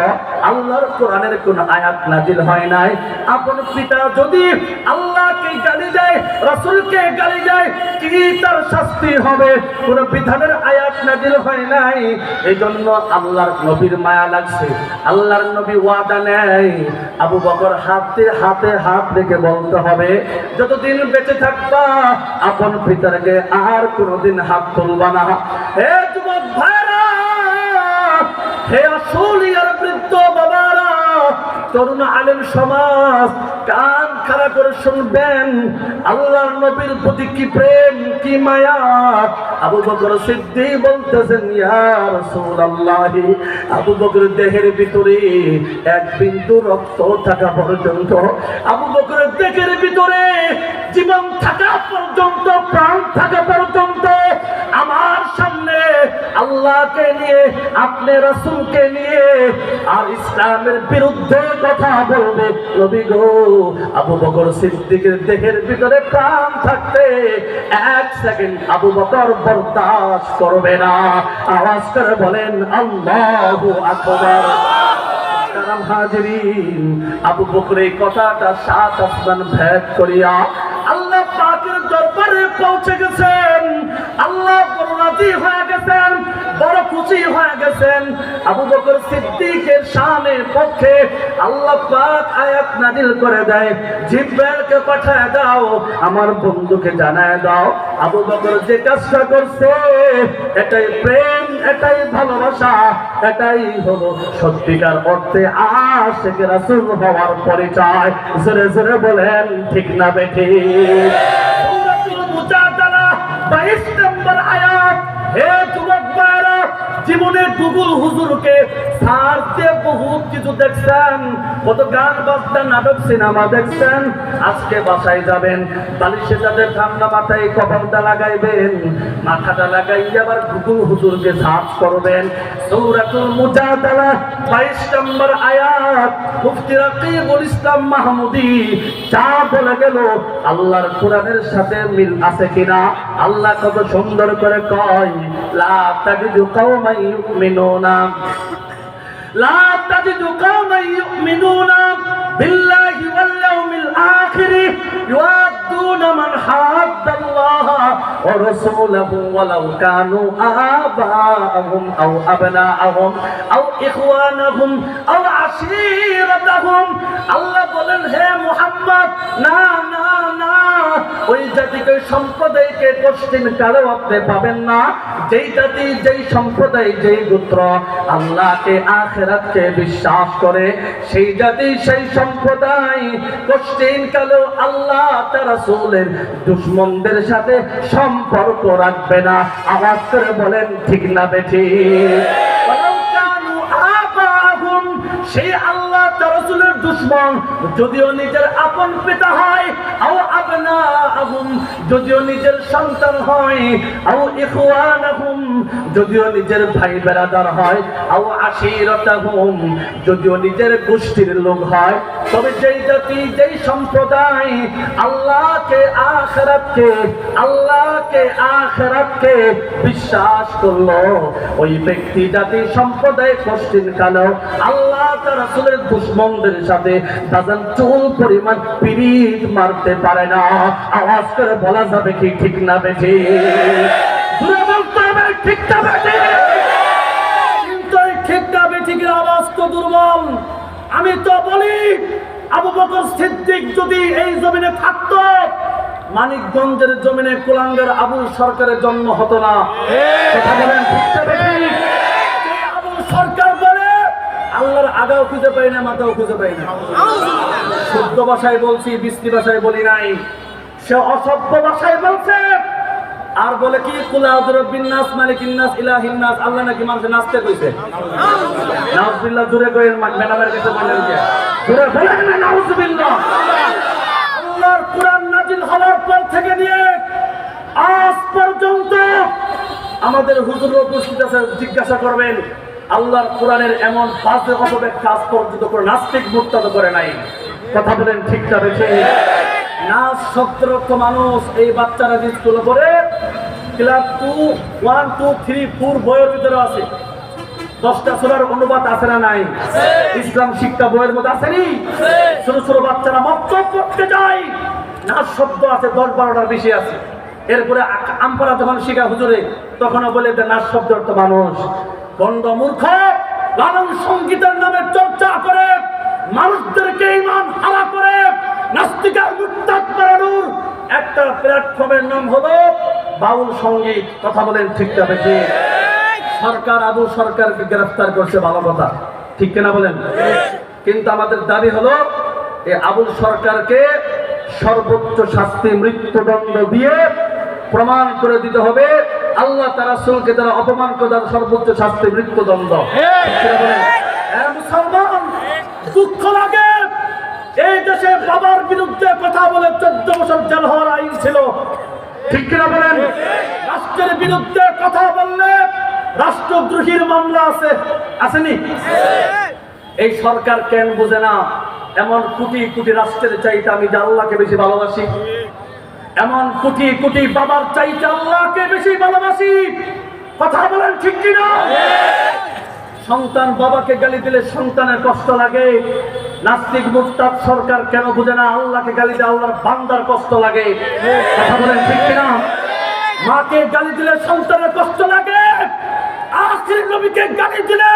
আল্লাহর কোরআনের কোন আয়াত নাজিল হয় নাই। আপন পিতা যদি আল্লাহকে গালি দেয়, রাসূলকে গালি দেয়, কি তার শাস্তি হবে? কোন বিধানের আয়াত নাজিল হয় নাই। এই জন্য আল্লাহর নবীর মায়া লাগছে। আল্লাহর নবী ওয়াদা নেয়, আবু বকর হাতে হাতে হাত রেখে বলতে হবে, যতদিন বেঁচে থাকবা আপন পিতারকে আর কোনোদিন হাত তুলবা না। হে যুবক ভাইরা, হে আসলিয়ার বৃদ্ধ বাবারা, তরুণ আলেম সমাজ, কান খাড়া করে শুনবেন। আল্লাহর নবীর প্রতি কি প্রেম, কি মায়া। আবু বকর সিদ্দিক বলতেছেন, ইয়া রাসূলুল্লাহ, আবু বকর দেহের ভিতরে এক বিন্দু রক্ত থাকা পর্যন্ত, আবু বকরের দেহের ভিতরে জীবন থাকা পর্যন্ত, প্রাণ থাকা পর্যন্ত আমার সামনে আল্লাহকে নিয়ে, আপনি রাসূলকে নিয়ে আর ইসলামের বিরুদ্ধে কথা বলবে নবী গো। আবু বকর সিদ্দিকের দেহের ভিতরে প্রাণ থাকতে এক সেকেন্ড আবু বকর বরদাস্ত করবে না। আওয়াজ করে বলেন আল্লাহু আকবার। কারাম হাজিরিন, আবু বকর এই কথাটা সাত আসমান ভেদ করিয়া আল্লাহ পাকের দরবারে পৌঁছে গেছেন। আল্লাহ বড় রাজি হয়ে গেছেন, বড় খুশি হয়ে গেছেন। আবু বকর সিদ্দিকের শানের পক্ষে আল্লাহ পাক আয়াত নাজিল করে দেয়, জিব্রাইলকে পাঠায় দাও, আমার বন্ধুকে জানায় দাও আবু বকর যে কাজটা করছে এটাই প্রেম, এটাই ভালোবাসা, এটাই হলো সত্যিকার অর্থে আশিক রাসূল হওয়ার পরিচয়। জোরে জোরে বলেন ঠিক না বেঠিক? সূরাতুল মুজাদালা 22 নম্বর আয়াত। হে যুবক ভাইরা, জীবনে গুগল হুজুরকে সার্চ দিয়ে বহুত কিছু দেখছেন, কত গান বাজনা, নাটক, সিনেমা দেখছেন। আজকে বাসায় যাবেন, বালিশে যাদের ঠান্ডা মাথায় কপালটা লাগাইবেন, মাথাটা লাগাই আবার গুগল হুজুরকে সার্চ করবেন। সূরাতুল মুজাদালা 22 নম্বর আয়াত। মুফতি রাকিবুল ইসলাম মাহমুদি যা বলে গেল আল্লাহর কোরআনের সাথে মিল আছে কিনা? আল্লাহ কত সুন্দর করে কয়, লা তাজিদু কওমান ইউমিনুনা, লা তাজিদু কওমান ইউমিনুনা বিল্লাহি ওয়াল ইয়াউমিল আখির ইউআদ্দুনা মান হাদ্দাল্লাহ ওয়া রাসূলাহু ওয়ালাউ কানু আবাআহুম আও আবনাআহুম আও ইখওয়ানাহুম আও আশীরাতাহুম। আল্লাহ বলেন, হে মুহাম্মদ, না না না, ওই জাতিকে, সম্প্রদায়কে কোশ্চিন কালেও আপনি পাবেন না, যেই জাতি, যেই সম্প্রদায়, যেই গোত্র আল্লাহকে আখিরাতকে বিশ্বাস করে, সেই জাতি, সেই সম্প্রদায় কোশ্চিন কালেও আল্লাহ তার রাসূলের দুশমনদের সাথে সম্পর্ক রাখবে না। আওয়াজ করে বলেন ঠিক না বেঠিক? সেই আল্লাহ তার রাসূলের দুশমন, যদিও নিজের আপন পিতা হয়, আও আবনাহুম, যদিও নিজের সন্তান হয়, আও ইখওয়ানাহুম, যদিও নিজের ভাই বেরাদার হয়, আও আশিরাতাহুম, যদিও নিজের গোষ্ঠীর লোক হয়, তবে যেই জাতি যেই সম্প্রদায় আল্লাহকে আখিরাতকে বিশ্বাস করলো, ওই ব্যক্তি জাতি সম্প্রদায় কোশ্চিন কালো আল্লাহ তার রাসূলের দুশমনদের সাথে দাজান চুল পরিমাণ পিরিত মারতে পারে না। আওয়াজ করে বলা যাবে কি ঠিক না বেঠি? জোরে বলতে হবে ঠিক না বেঠি? কিন্তু এই ঠিক না বেঠিকের আওয়াজ তো দুর্বল। আমি তো বলি আবু বকর সিদ্দিক যদি এই জমিনে থাকতো, মানিকগঞ্জের জমিনে কুলাঙ্গার আবুল সরকারের জন্ম হতো না। কথা বলেন ঠিক না বেঠিক? এই আবুল সরকার বলে আল্লাহর আগাও খুঁজে পাই না, মাথাও খুঁজে পাই না। শুদ্ধ ভাষায় বলছি, বিশ্রী ভাষায় বলি নাই। সে অসভ্য ভাষায় বলছে আর বলে কি কুল আউযু বিরাব্বিন নাস মালিকিন নাস ইলাহিন নাস। আল্লাহ নাকি মানুষে নাচতে কইছে। নাউজুবিল্লাহ, জোরে কইেন, ম্যাডামের কাছে বলেন যে জোরে বলেন না নাউজুবিল্লাহ। আল্লাহর কোরআন নাজিল হওয়ার পর থেকে নিয়ে আজ পর্যন্ত আমাদের হুজুর উপস্থিত আছে, জিজ্ঞাসা করবেন আল্লাহর কোরআনের এমন বাজে অপব্যাখ্যা আজ পর্যন্ত করে নাস্তিক মুরতাদ করে নাই। কথা বলেন ঠিক না বেঠিক? নাচ শব্দরত মানুষ এই বাচ্চারা যে স্কুলে পড়ে ক্লাস 2, 1, 2, 3, 4 বইয়ের ভিতরে আছে। 10টা সূরার অনুবাদ আছে না নাই? ইসলাম শিক্ষা বইয়ের মধ্যে আসেনি? ছোট ছোট বাচ্চারা মক্তব পড়তে যায়, নাচ শব্দ আছে 10-12টার বেশি আছে। এরপরে আমপারা যখন শিখা হুজুরে তখনও বলে যে নাচ শব্দ অর্থ মানুষ। গন্ড মূর্খ লালন সঙ্গীতের নামে চর্চা করে মানুষদেরকে ঈমান হারা করে নাস্তিকার মুরতাদ বানানোর একটা প্ল্যাটফর্মের নাম হলো বাউল সঙ্গীত। কথা বলেন ঠিক না বেঠিক? সরকার আবু সরকারকে গ্রেফতার করছে, ভালো কথা, ঠিক কিনা বলেন? কিন্তু আমাদের দাবি হলো এই আবুল সরকারকে সর্বোচ্চ শাস্তি মৃত্যুদণ্ড দিয়ে প্রমাণ করে দিতে হবে আল্লাহ তার রাসূলকে যারা অপমান করে তার সর্বোচ্চ শাস্তি মৃত্যুদণ্ড। মুসলমান, দুঃখ লাগে এই দেশে বাবার বিরুদ্ধে কথা বলে 14 বছর জেল হওয়ার আইন ছিল, ঠিক কিনা বলেন? রাষ্ট্রের বিরুদ্ধে কথা বললে রাষ্ট্রদ্রোহীর মামলা আছে, আসেনি? এই সরকার কেন বুঝে না এমন কোটি কোটি রাষ্ট্রের চাইতে আমি যে আল্লাহকে বেশি ভালোবাসি, এমন কোটি কোটি বাবার চাইতে আল্লাহকে বেশি ভালোবাসি। কথা বলেন ঠিক কিনা? সন্তান বাবাকে গালি দিলে সন্তানের কষ্ট লাগে, নাস্তিক মুরতাদ সরকার কেন বুঝে না আল্লাহকে গালি দিলে আল্লাহর বান্দার কষ্ট লাগে। কথা বলেন ঠিক কিনা? মাকে গালি দিলে সন্তানের কষ্ট লাগে, আখির নবীকে গালি দিলে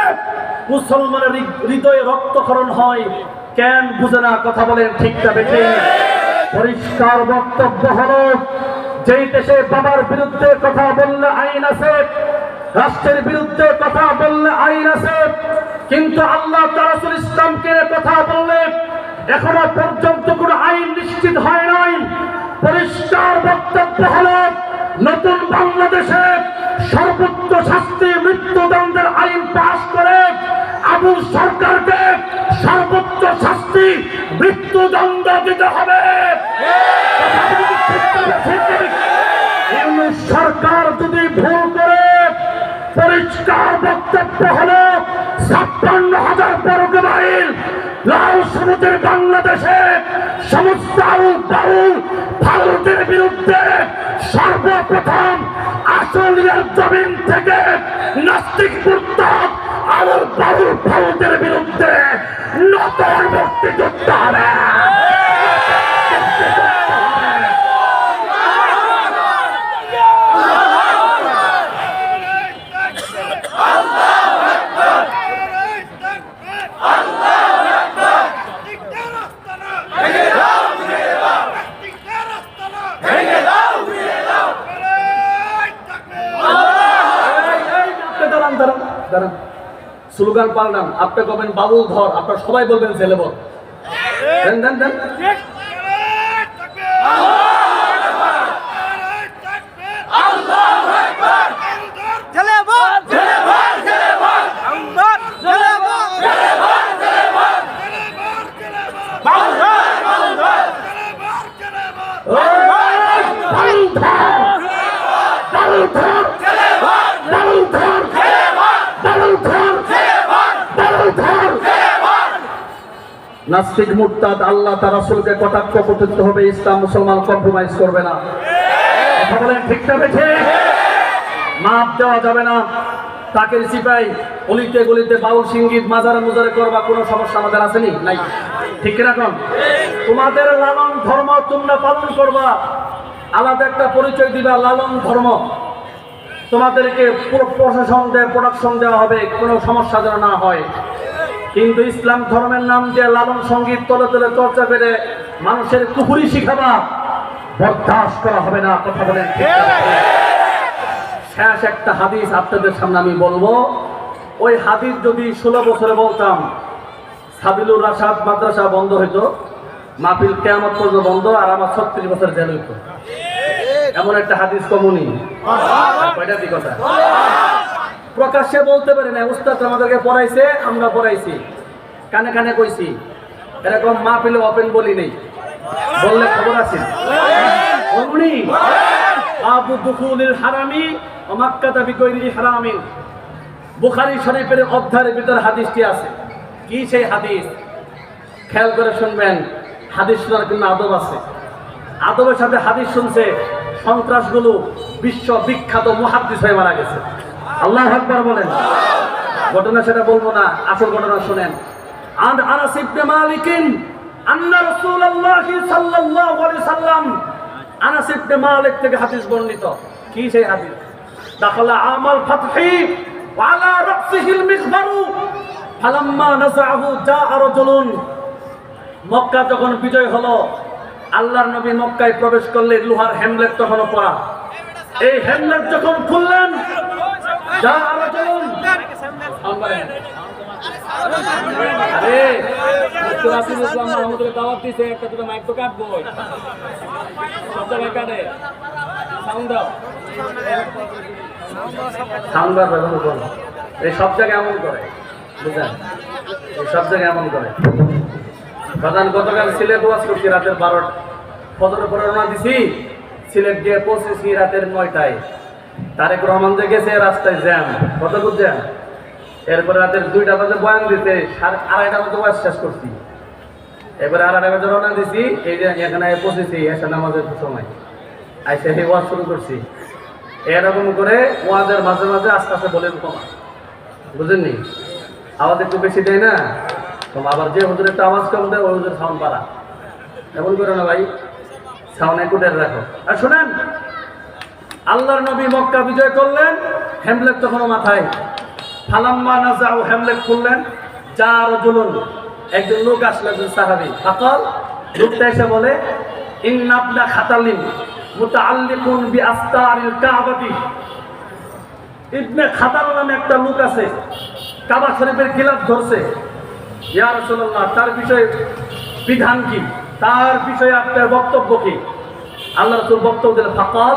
মুসলমানের হৃদয়ে রক্তক্ষরণ হয়, কেন বুঝে না? কথা বলেন ঠিক না বেঠিক? পরিষ্কার বক্তব্য হলো যেই দেশে বাবার বিরুদ্ধে কথা বললে আইন আছে, রাষ্ট্রের বিরুদ্ধে কথা বললে আইন আছে, কিন্তু আল্লাহ তার রাসূল ইসলামকে কথা বললে এখনো পর্যন্ত কোনো আইন নিশ্চিত হয় নাই। পরিষ্কার বক্তব্য হলো নতুন বাংলাদেশে সর্বোচ্চ শাস্তি মৃত্যুদণ্ডের আইন পাশ করে আবুল সরকারকে সর্বোচ্চ শাস্তি মৃত্যুদণ্ড দিতে হবে। সরকার যদি ভুল করে, পরিষ্কার বক্তব্য হলো 56,000 বর্গ মাইল লাল সমুদ্রের বাংলাদেশে সমস্ত বাউল ভারতের বিরুদ্ধে সর্বপ্রথম আসলিয়ার জমিন থেকে নাস্তিক মুরতাদ আর বাউল ভারতের বিরুদ্ধে নতুন মুক্তিযুদ্ধ হবে। স্লোগান পাল্টান, আপনি কবেন বাবুল ধর, আপনার সবাই বলবেন ছেলে বল। দেন দেন দেন। ধর বালু ধর বালু ধর বালু ধর। নাস্তিক মুরতাদ আল্লাহ তার রাসূলকে কটাক্ষ করতে হবে, ইসলাম মুসলমান কম্প্রোমাইজ করবে না। কথা বলেন ঠিক না বেঠে? মাপ দেওয়া যাবে না। তাকে সিপাই অলিতে গলিতে বাউল সঙ্গীত মাজারে মুজারে করবা, কোনো সমস্যা আমাদের আসেনি? নাই। ঠিক রাখুন। তোমাদের লালন ধর্ম তোমরা পালন করবা, আলাদা একটা পরিচয় দিবা লালন ধর্ম। তোমাদেরকে পুরো প্রোডাকশন দেওয়া হবে, কোনো সমস্যা যেন না হয়। কিন্তু ইসলাম ধর্মের নাম দিয়ে লালন সঙ্গীত তলে তলে চর্চা করে মানুষের কুফরি শিখাবা, বরদাস্ত করা হবে না। কথা বলেন ঠিক না? শেষ একটা হাদিস আপনাদের সামনে আমি বলবো। ওই হাদিস যদি 16 বছরে বলতাম, সাবিলুর রাশাদ মাদ্রাসা বন্ধ হইতো, মাহফিল কিয়ামত পর্যন্ত বন্ধ, আর আমার 36 বছর জেল হইতো। এমন একটা হাদিস কমনি কয়টা দিক কথা প্রকাশ্যে বলতে পারি না। উস্তাদ আমাদেরকে পড়াইছে, আমরা পড়াইছি, কানে কানে কইছি। এরকম মাহফিলে ওপেন বলি নেই, বললে খবর আছে। অমনি আবু দুখুলিল হারামি ও মাক্কাতা বিগৈরি হারামিন, বুখারী শরীফের অধ্যায়ের ভিতর হাদিসটি আছে। কি সেই হাদিস? খেয়াল করে শুনবেন। হাদিস শোনার কিন্তু আদব আছে। আদবের সাথে হাদিস শুনছে সন্ত্রাসগুলো বিশ্ব বিখ্যাত মুহাদ্দিস হয়ে মারা গেছে। আল্লাহু আকবার বলেন। ঘটনা সেটা বলবো না, আসল ঘটনা শুনেন। আনাস ইবনে মালিক আন্না রাসূলুল্লাহ সাল্লাল্লাহু আলাইহি সাল্লাম, আনাস ইবনে মালিক থেকে হাদিস বর্ণিত। কি সেই হাদিস? দাখালা আমাল ফাতহি ওয়া আলা রাসিহিল মিগবারু ফালাম্মা নাযাহু জাআ রাজুলুন। মক্কা যখন বিজয় হলো, আল্লাহর নবী মক্কায় প্রবেশ করলে লোহার হ্যামলেট তখনও পরা। এই হ্যামলেট যখন খুললেন, জাআ রাজুলুন, আরে রাসূল ইসলাম আমাদের দাওয়াত দিয়েছে, একটা দুটো মাইক তো কাটবো, শব্দ কাটে, সাউন্ড দাও, সাউন্ড দাও। এই সব জায়গায় এমন করে, বুঝলেন? এই সব জায়গায় এমন করে। প্রধান গতকাল সিলেট ওয়াজ করছি রাতের 12টা, ফজরের পরে রওনা দিছি, সিলেট গিয়ে পৌঁছেছি রাতের 9টায়। তারেক রহমান যে গেছে রাস্তায় জ্যাম, কতটুকু জ্যাম। এরপরে রাতের 2টা বাজে বয়ান দিতে, 2:30টা বাজে ওয়াজ শেষ করছি। এবারে 2:30 বাজে রওনা দিছি, এই যে এখানে পৌঁছেছি এসে নামাজের সময়, আইসে এই ওয়াজ শুরু করছি। এরকম করে ওয়াজের মাঝে মাঝে আস্তে আস্তে বলেন কমা, বুঝেননি? আওয়াজ একটু বেশি দেয় না, আবার যে হুজুর একটা আওয়াজ কম দেয় ওই হুজুর সাউন্ড বাড়া। এমন করে না ভাই, সাউন্ড একটু ডের রাখো। আর শোনেন, আল্লাহর নবী মক্কা বিজয় করলেন, হ্যামলেট তখনও মাথায়। ফালাম্মা নাযাউ, হ্যামলেট খুললেন, যা রাজুলুন, একজন লোক আসলো, একজন সাহাবী। ফাকাল, লোকটা এসে বলে, ইন্না ইবনা খাতালিন মুতাআল্লিকুন বিআস্তারিল কাবাতি। ইবনে খাতাল নামে একটা লোক আছে, কাবা শরীফের খিলাফ ধরছে। ইয়া রাসূলুল্লাহ, তার বিষয়ে বিধান কি? তার বিষয়ে আপনার বক্তব্য কি? আল্লাহ রাসূল বক্তব্য দিলেন। ফাকাল,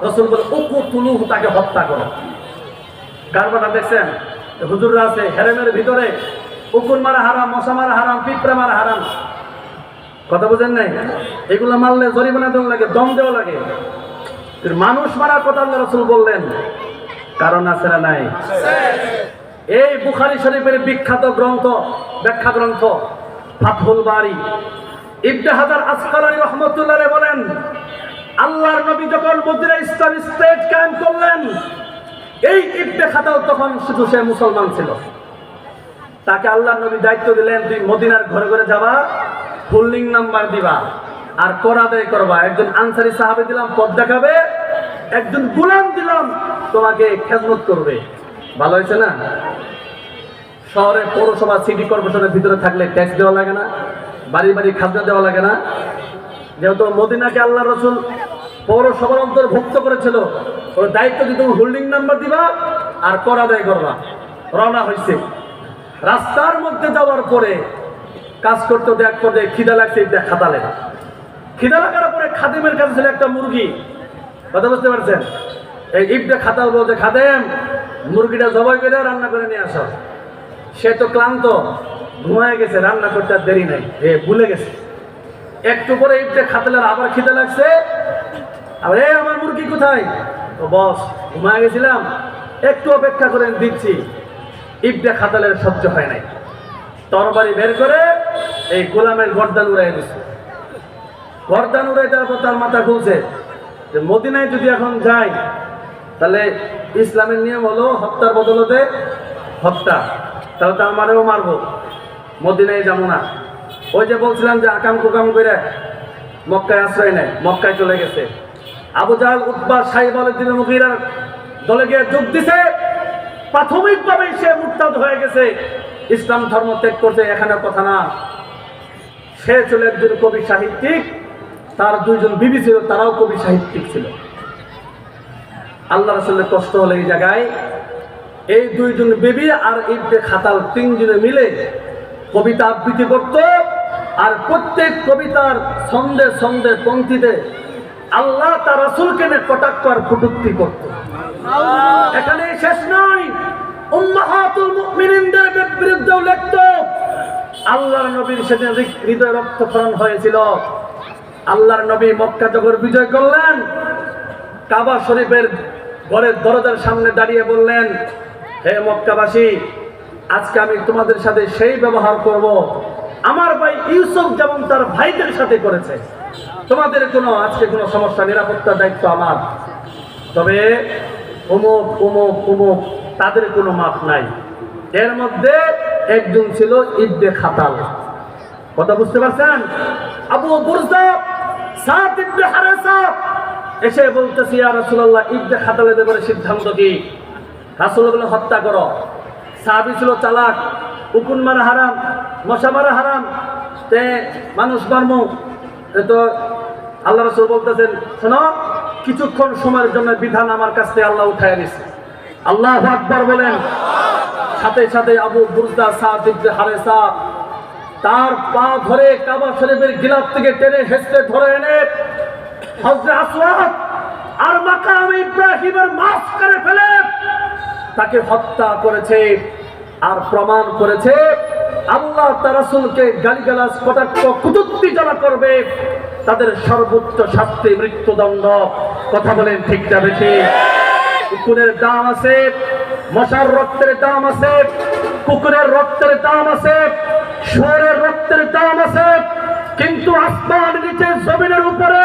রাসূল বলে, উকুতুলুহু, তাকে হত্যা করো। কারবাটা দেখছেন? হুজুররা আছে হেরেমের ভিতরে, উকুন মারা হারাম, মশা মারা হারাম, পিঁপড়া মারা হারাম। কথা বুঝেন নাই? এগুলো মারলে জরিমানা দেওয়া লাগে, দম দেওয়া লাগে। মানুষ মারার কথা আল্লাহ রাসূল বললেন, কারণ আছে না নাই? এই বুখারী শরীফের বিখ্যাত গ্রন্থ, ব্যাখ্যা গ্রন্থ ফাতহুল বারী, ইবনে হাজার আসকালানী রাহমাতুল্লাহ আলাইহি বলেন, আল্লাহর নবী যখন মদিনায় ইসলাম স্টেট কায়েম করলেন, এই ইবনে খাতাল তখন শুধু সে মুসলমান ছিল। তাকে আল্লাহর নবী দায়িত্ব দিলেন, তুই মদিনার ঘরে ঘরে যাবা, হোল্ডিং নাম্বার দিবা, আর কর আদায় করবা। একজন আনসারী সাহাবী দিলাম, পথ দেখাবে। একজন গোলাম দিলাম, তোমাকে খেদমত করবে। ভালো হয়েছে না? শহরে পৌরসভা সিটি কর্পোরেশনের ভিতরে থাকলে ট্যাক্স দেওয়া লাগে না, বাড়ি বাড়ি খাজনা দেওয়া লাগে না। যেহেতু মদিনাকে আল্লাহ রাসূল পৌরসভার অন্তর্ভুক্ত করেছিল, ওর দায়িত্ব দিয়ে তুমি হোল্ডিং নাম্বার দিবা আর কর আদায় করবা। রওনা হয়েছে। রাস্তার মধ্যে যাওয়ার পরে কাজ করতে দেখ করে খিদা লাগছে, দেখ খাতালে। খিদা লাগার পরে খাদিমের কাছে ছিল একটা মুরগি। কথা বুঝতে পারছেন? এই ইবনে খাতাল বলছে, খাদেম, মুরগিটা জবাই করে রান্না করে নিয়ে আসো। সে তো ক্লান্ত, ঘুমায় গেছে, রান্না করতে আর দেরি নাই, ভুলে গেছে। একটু পরে ইবনে খাতালের আবার খিদা লাগছে, আর আমার মুরগি কোথায়? ও বস ঘুমায় গেছিলাম, একটু অপেক্ষা করেন দিচ্ছি। ইবনে খাতালের সহ্য হয় নাই, তরবারি বের করে এই গোলামের গর্দান উড়াই দিচ্ছে। গর্দান উড়াই দেওয়ার পর তার মাথা খুলছে যে মদিনায় যদি এখন যাই তাহলে ইসলামের নিয়ম হলো হত্যার বদলতে হত্যা, তাহলে তো আমারও মারবো, মদিনায় যাবো না। ওই যে বলছিলাম যে আকাম কুকাম করে মক্কায় আশ্রয় নেয়, মক্কায় চলে গেছে। আবু জাহল, উতবা, সাইব আল-দ্দিন মুগীরার দলে গিয়ে যোগ দিছে। প্রাথমিকভাবে সে মুরতাদ হয়ে গেছে, ইসলাম ধর্ম ত্যাগ করছে, এখানে কথা না। সে ছিল একজন কবি সাহিত্যিক, তার দুইজন বিবি ছিল, তারাও কবি সাহিত্যিক ছিল। আল্লাহ রাসূলের কষ্ট হলে এই জায়গায় এই দুইজন বিবি আর ইবনে খাতাল তিনজনে মিলে কবিতা আবৃত্তি করত, আর প্রত্যেক কবিতার ছন্দে ছন্দে পংক্তিতে আল্লাহ তার রাসূলকে নিয়ে কটাক্ষ আর কটূক্তি করত। এখানে শেষ নয়, উম্মাহাতুল মুমিনিনদের বিরুদ্ধেও লিখত। আল্লাহর নবীর সেদিন হৃদয় রক্তক্ষরণ হয়েছিল। আল্লাহর নবী মক্কা যখন বিজয় করলেন, কাবা শরীফের ঘরের দরজার সামনে দাঁড়িয়ে বললেন, হে মক্কাবাসী, আজকে আমি তোমাদের সাথে সেই ব্যবহার করব আমার ভাই ইউসুফ যেমন তার ভাইদের সাথে করেছে। তোমাদের কোনো আজকে কোনো সমস্যা, নিরাপত্তার দায়িত্ব আমার। তবে অমুক অমুক অমুক তাদের কোনো মাপ নাই। এর মধ্যে একজন ছিল ইবনে খাতাল। কথা বুঝতে পারছেন? আবু বুরদা সাদ ইবনে হারেসা এসে বলতেছি, ইয়া রাসূলুল্লাহ, ইবনে খাতালের ব্যাপারে সিদ্ধান্ত কি? রাসূল বলে হত্যা করো। সাহাবী ছিল চালাক, উকুন মারা হারাম, মশা মারা হারাম, তে মানুষ মারম। তো আল্লাহ রাসূল বলতেছেন, শোনো, কিছুক্ষণ সময়ের জন্য বিধান আমার কাছ থেকে আল্লাহ উঠায় নিছে। আল্লাহু আকবার বলেন। সাথে সাথে আবু বুরদা সাদ ইবনে হারেসা তার পা ধরে কাবা শরীফের গিলাফ থেকে টেনে হেসতে ধরে এনে হযরত আসওয়াদ আর মাকাম ইব্রাহিমের মাঝখানে ফেলে তাকে হত্যা করেছে, আর প্রমাণ করেছে আল্লাহ তার রাসূলকে গালিগালাজ কটাক্ষ কুটুক্তি যারা করবে তাদের সর্বোচ্চ শাস্তি মৃত্যুদণ্ড। কথা বলেন ঠিক না বেশি? কুকুরের দাম আছে, মশার রক্তের দাম আছে, কুকুরের রক্তের দাম আছে, শুয়োরের রক্তের দাম আছে, কিন্তু আসমান নিচে জমিনের উপরে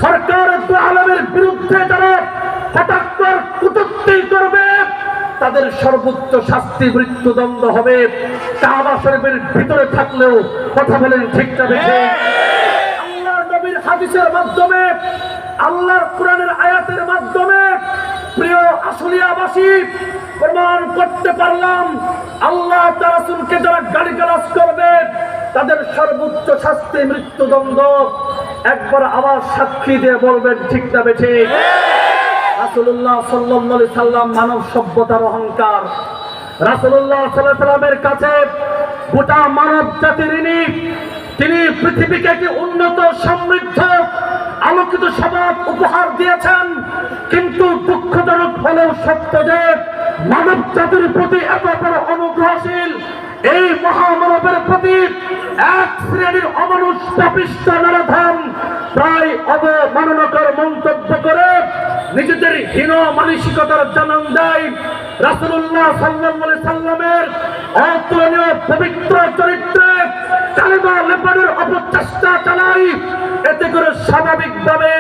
সরকার দু আলমের বিরুদ্ধে যারা কটাক্ষ কুটুক্তি করবে তাদের সর্বোচ্চ শাস্তি মৃত্যুদণ্ড হবে, কাবা শরীফের ভিতরে থাকলেও। কথা বলেন ঠিক না বেশি? আল্লাহর নবীর হাদিসের মাধ্যমে, আল্লাহর কোরআনের আয়াতের মাধ্যমে প্রিয় আশুলিয়াবাসী প্রমাণ করতে পারলাম, আল্লাহ তার রাসূলকে যারা গালিগালাজ করবে তাদের সর্বোচ্চ শাস্তি মৃত্যুদণ্ড। একবার আবার সাক্ষী দিয়ে বলবেন ঠিক না বেশি? রাসূলুল্লাহ সাল্লাল্লাহু আলাইহি সাল্লাম মানব সভ্যতার অহংকার। রাসূলুল্লাহ সাল্লাল্লাহু আলাইহি সাল্লামের কাছে গোটা মানব জাতির ঋণী। তিনি পৃথিবীকে একটি উন্নত, সমৃদ্ধ, আলোকিত সমাজ উপহার দিয়েছেন, কিন্তু দুঃখজনক হলেও সত্য যে মানব জাতির প্রতি এত বড় অনুগ্রহশীল এই মহামানবের প্রতি এক শ্রেণীর অমানুষ পাপিষ্ঠ নরধম প্রায় অবমাননাকর মন্তব্য করে নিজেদের হীন মানসিকতার জানান দেয়। রাসূলুল্লাহ সাল্লাল্লাহু আলাইহি সাল্লামের অতুলনীয় পবিত্র চরিত্রে কালেমা লেপনের অপচেষ্টা চালায়। এতে করে স্বাভাবিকভাবে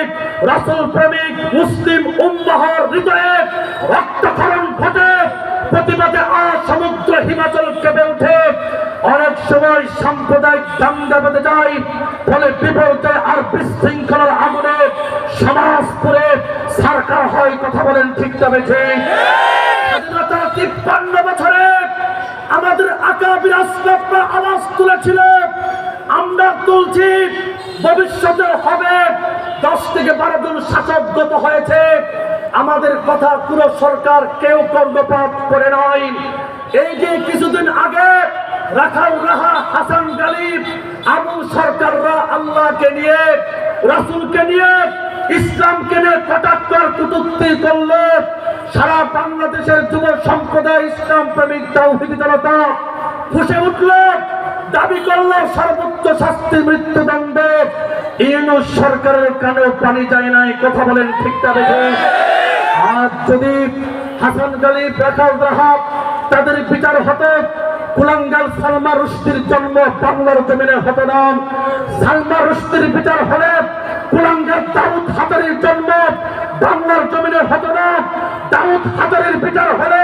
রাসূল প্রেমিক মুসলিম উম্মাহর হৃদয়ে রক্তক্ষরণ ঘটে, প্রতিবাদে সমুদ্র হিমাচল কেঁপে ওঠে। অনেক সময় সাম্প্রদায়িক দাঙ্গা বেঁধে যায়, ফলে বিপর্যয় আর বিশৃঙ্খলার আগুনে সমাজ পুরে সরকার হয়। কথা বলেন ঠিক না বেঠে? স্বাধীনতার ৫৩ বছরে আমাদের আকাবির আসলাফরা আওয়াজ তুলেছিল, আমরা তুলছি, ভবিষ্যতে হবে। 10 থেকে 12 জন শাসক গত হয়েছে, আমাদের কথা পুরো সরকার কেউ কর্ণপাত করে নয়। এই যে কিছুদিন আগে রাখাল রাহা, হাসান গালিব, আবু সরকাররা আল্লাহকে নিয়ে, রাসূলকে নিয়ে, ইসলামকে নিয়ে কটাক্ষ কুটুক্তি করলো, সারা বাংলাদেশের যুব সম্প্রদায় ইসলাম প্রেমিক তাওহীদি জনতা ফুঁসে উঠল, দাবি করলো সর্বোচ্চ শাস্তি মৃত্যুদণ্ড। ইউনূস সরকারের কানেও পানি যায় নাই। কথা বলেন ঠিক না? যদি হাসান গালিব রাখাল রাহাব তাদের বিচার হতো, কুলাঙ্গার সালমা রুশদির জন্ম বাংলার জমিনে হতো না। সালমা রুশদির বিচার হলে কুলাঙ্গার দাউদ হাজারীর জন্ম বাংলার জমিনে হতো না। দাউদ হাজারীর বিচার হলে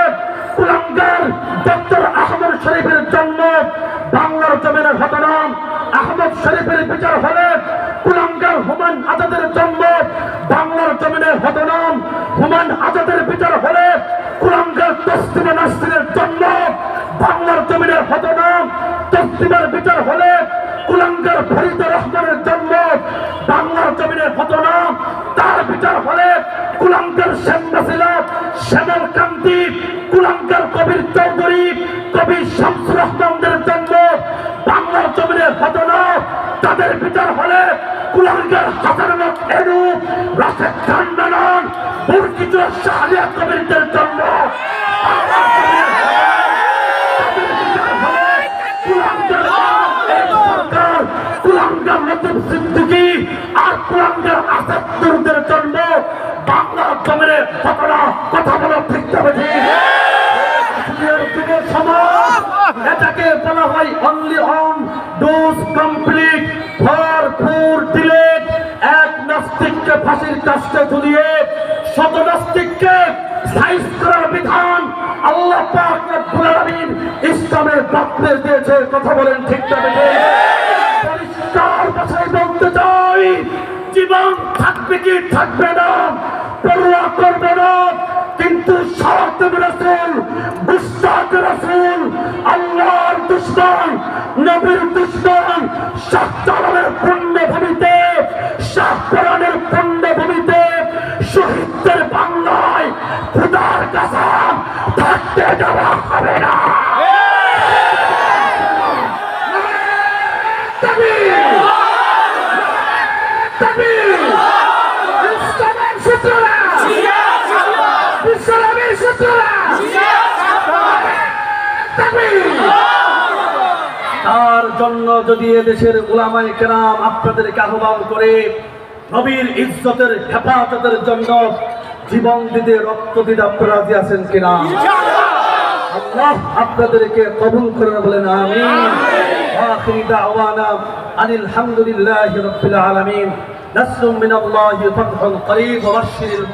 কুলাঙ্গার ডক্টর আহমদ শরীফের জন্ম বাংলার জমিনে হতো না। আহমদ শরীফের বিচার হলে কুলাঙ্গার হুমায়ুন আজাদের জন্ম বাংলার জমিনে হতো না। হুমায়ুন আজাদের বিচার হলে কুলাঙ্গার তসলিমা নাসরিনের জন্ম বাংলার জমিনে হতো না। তসলিমার বিচার হলে কুলাঙ্গার ফরিদুর রহমানের জন্ম বাংলার জমিনে হতো না। তার বিচার হলে কুলাঙ্গার শ্যামবাসিলা, শ্যামল কান্তি, কুলাঙ্গার কবির চৌধুরী, কবি শামসুর রহমানদের জন্ম বাংলার জমিনে হতো না। তাদের বিচার হলে কুলাঙ্গার হাসানুল এনু, রাশেদ খান নানন, বুরকিত শাহরিয়া কবিরদের জন্ম বাংলার জমিনে হতো না। তাদের বিচার হলে কুলাঙ্গার সরকার, কুলাঙ্গার লতিফ সিদ্দিকী আর কুলাঙ্গার আসাদুরদের জন্ম বাংলার জমিনে হতো না। কথা বলো ঠিক তবে ঠিক। যুগের সমাজ, এটাকে বলা হয় only on dose complete for four delete. এক নাস্তিককে ফাঁসির কাস্টে ঝুলিয়ে শত নাস্তিককে সাইজ করার বিধান আল্লাহ পাক রব্বুল আলামিন ইসলামের বাপদের দিয়েছে। কথা বলেন ঠিক তবে ঠিক। পরিষ্কার ভাষায় বলতে চাই, জীবন থাকবে কি থাকবে না পরোয়া করবে না, কিন্তু সালাতুর রাসূল, মুস্তাকের রাসূল, আল্লাহর দুশমন, নবীর দুশমন, শাহজালালের পুণ্যভূমিতে, শাহপরানের পুণ্যভূমিতে, শহীদদের বাংলায় খোদার কসম থাকতে দেওয়া হবে না। তার জন্য যদি এদেশের উলামায়ে কেরাম আপনাদেরকে আহ্বান করে নবীর ইজ্জতের হেফাজতের জন্য জীবন দিতে, রক্ত দিতে আপনারা রাজি আছেন কিনা? আল্লাহ আপনাদেরকে কবুল করেন, বলেন আমিন। আখিরি দাওয়ানা আনিল হামদুলিল্লাহি রাব্বিল আলামিন। নাসরুম মিনাল্লাহি ফাতহুন করিব ওয়া বাশশিরিল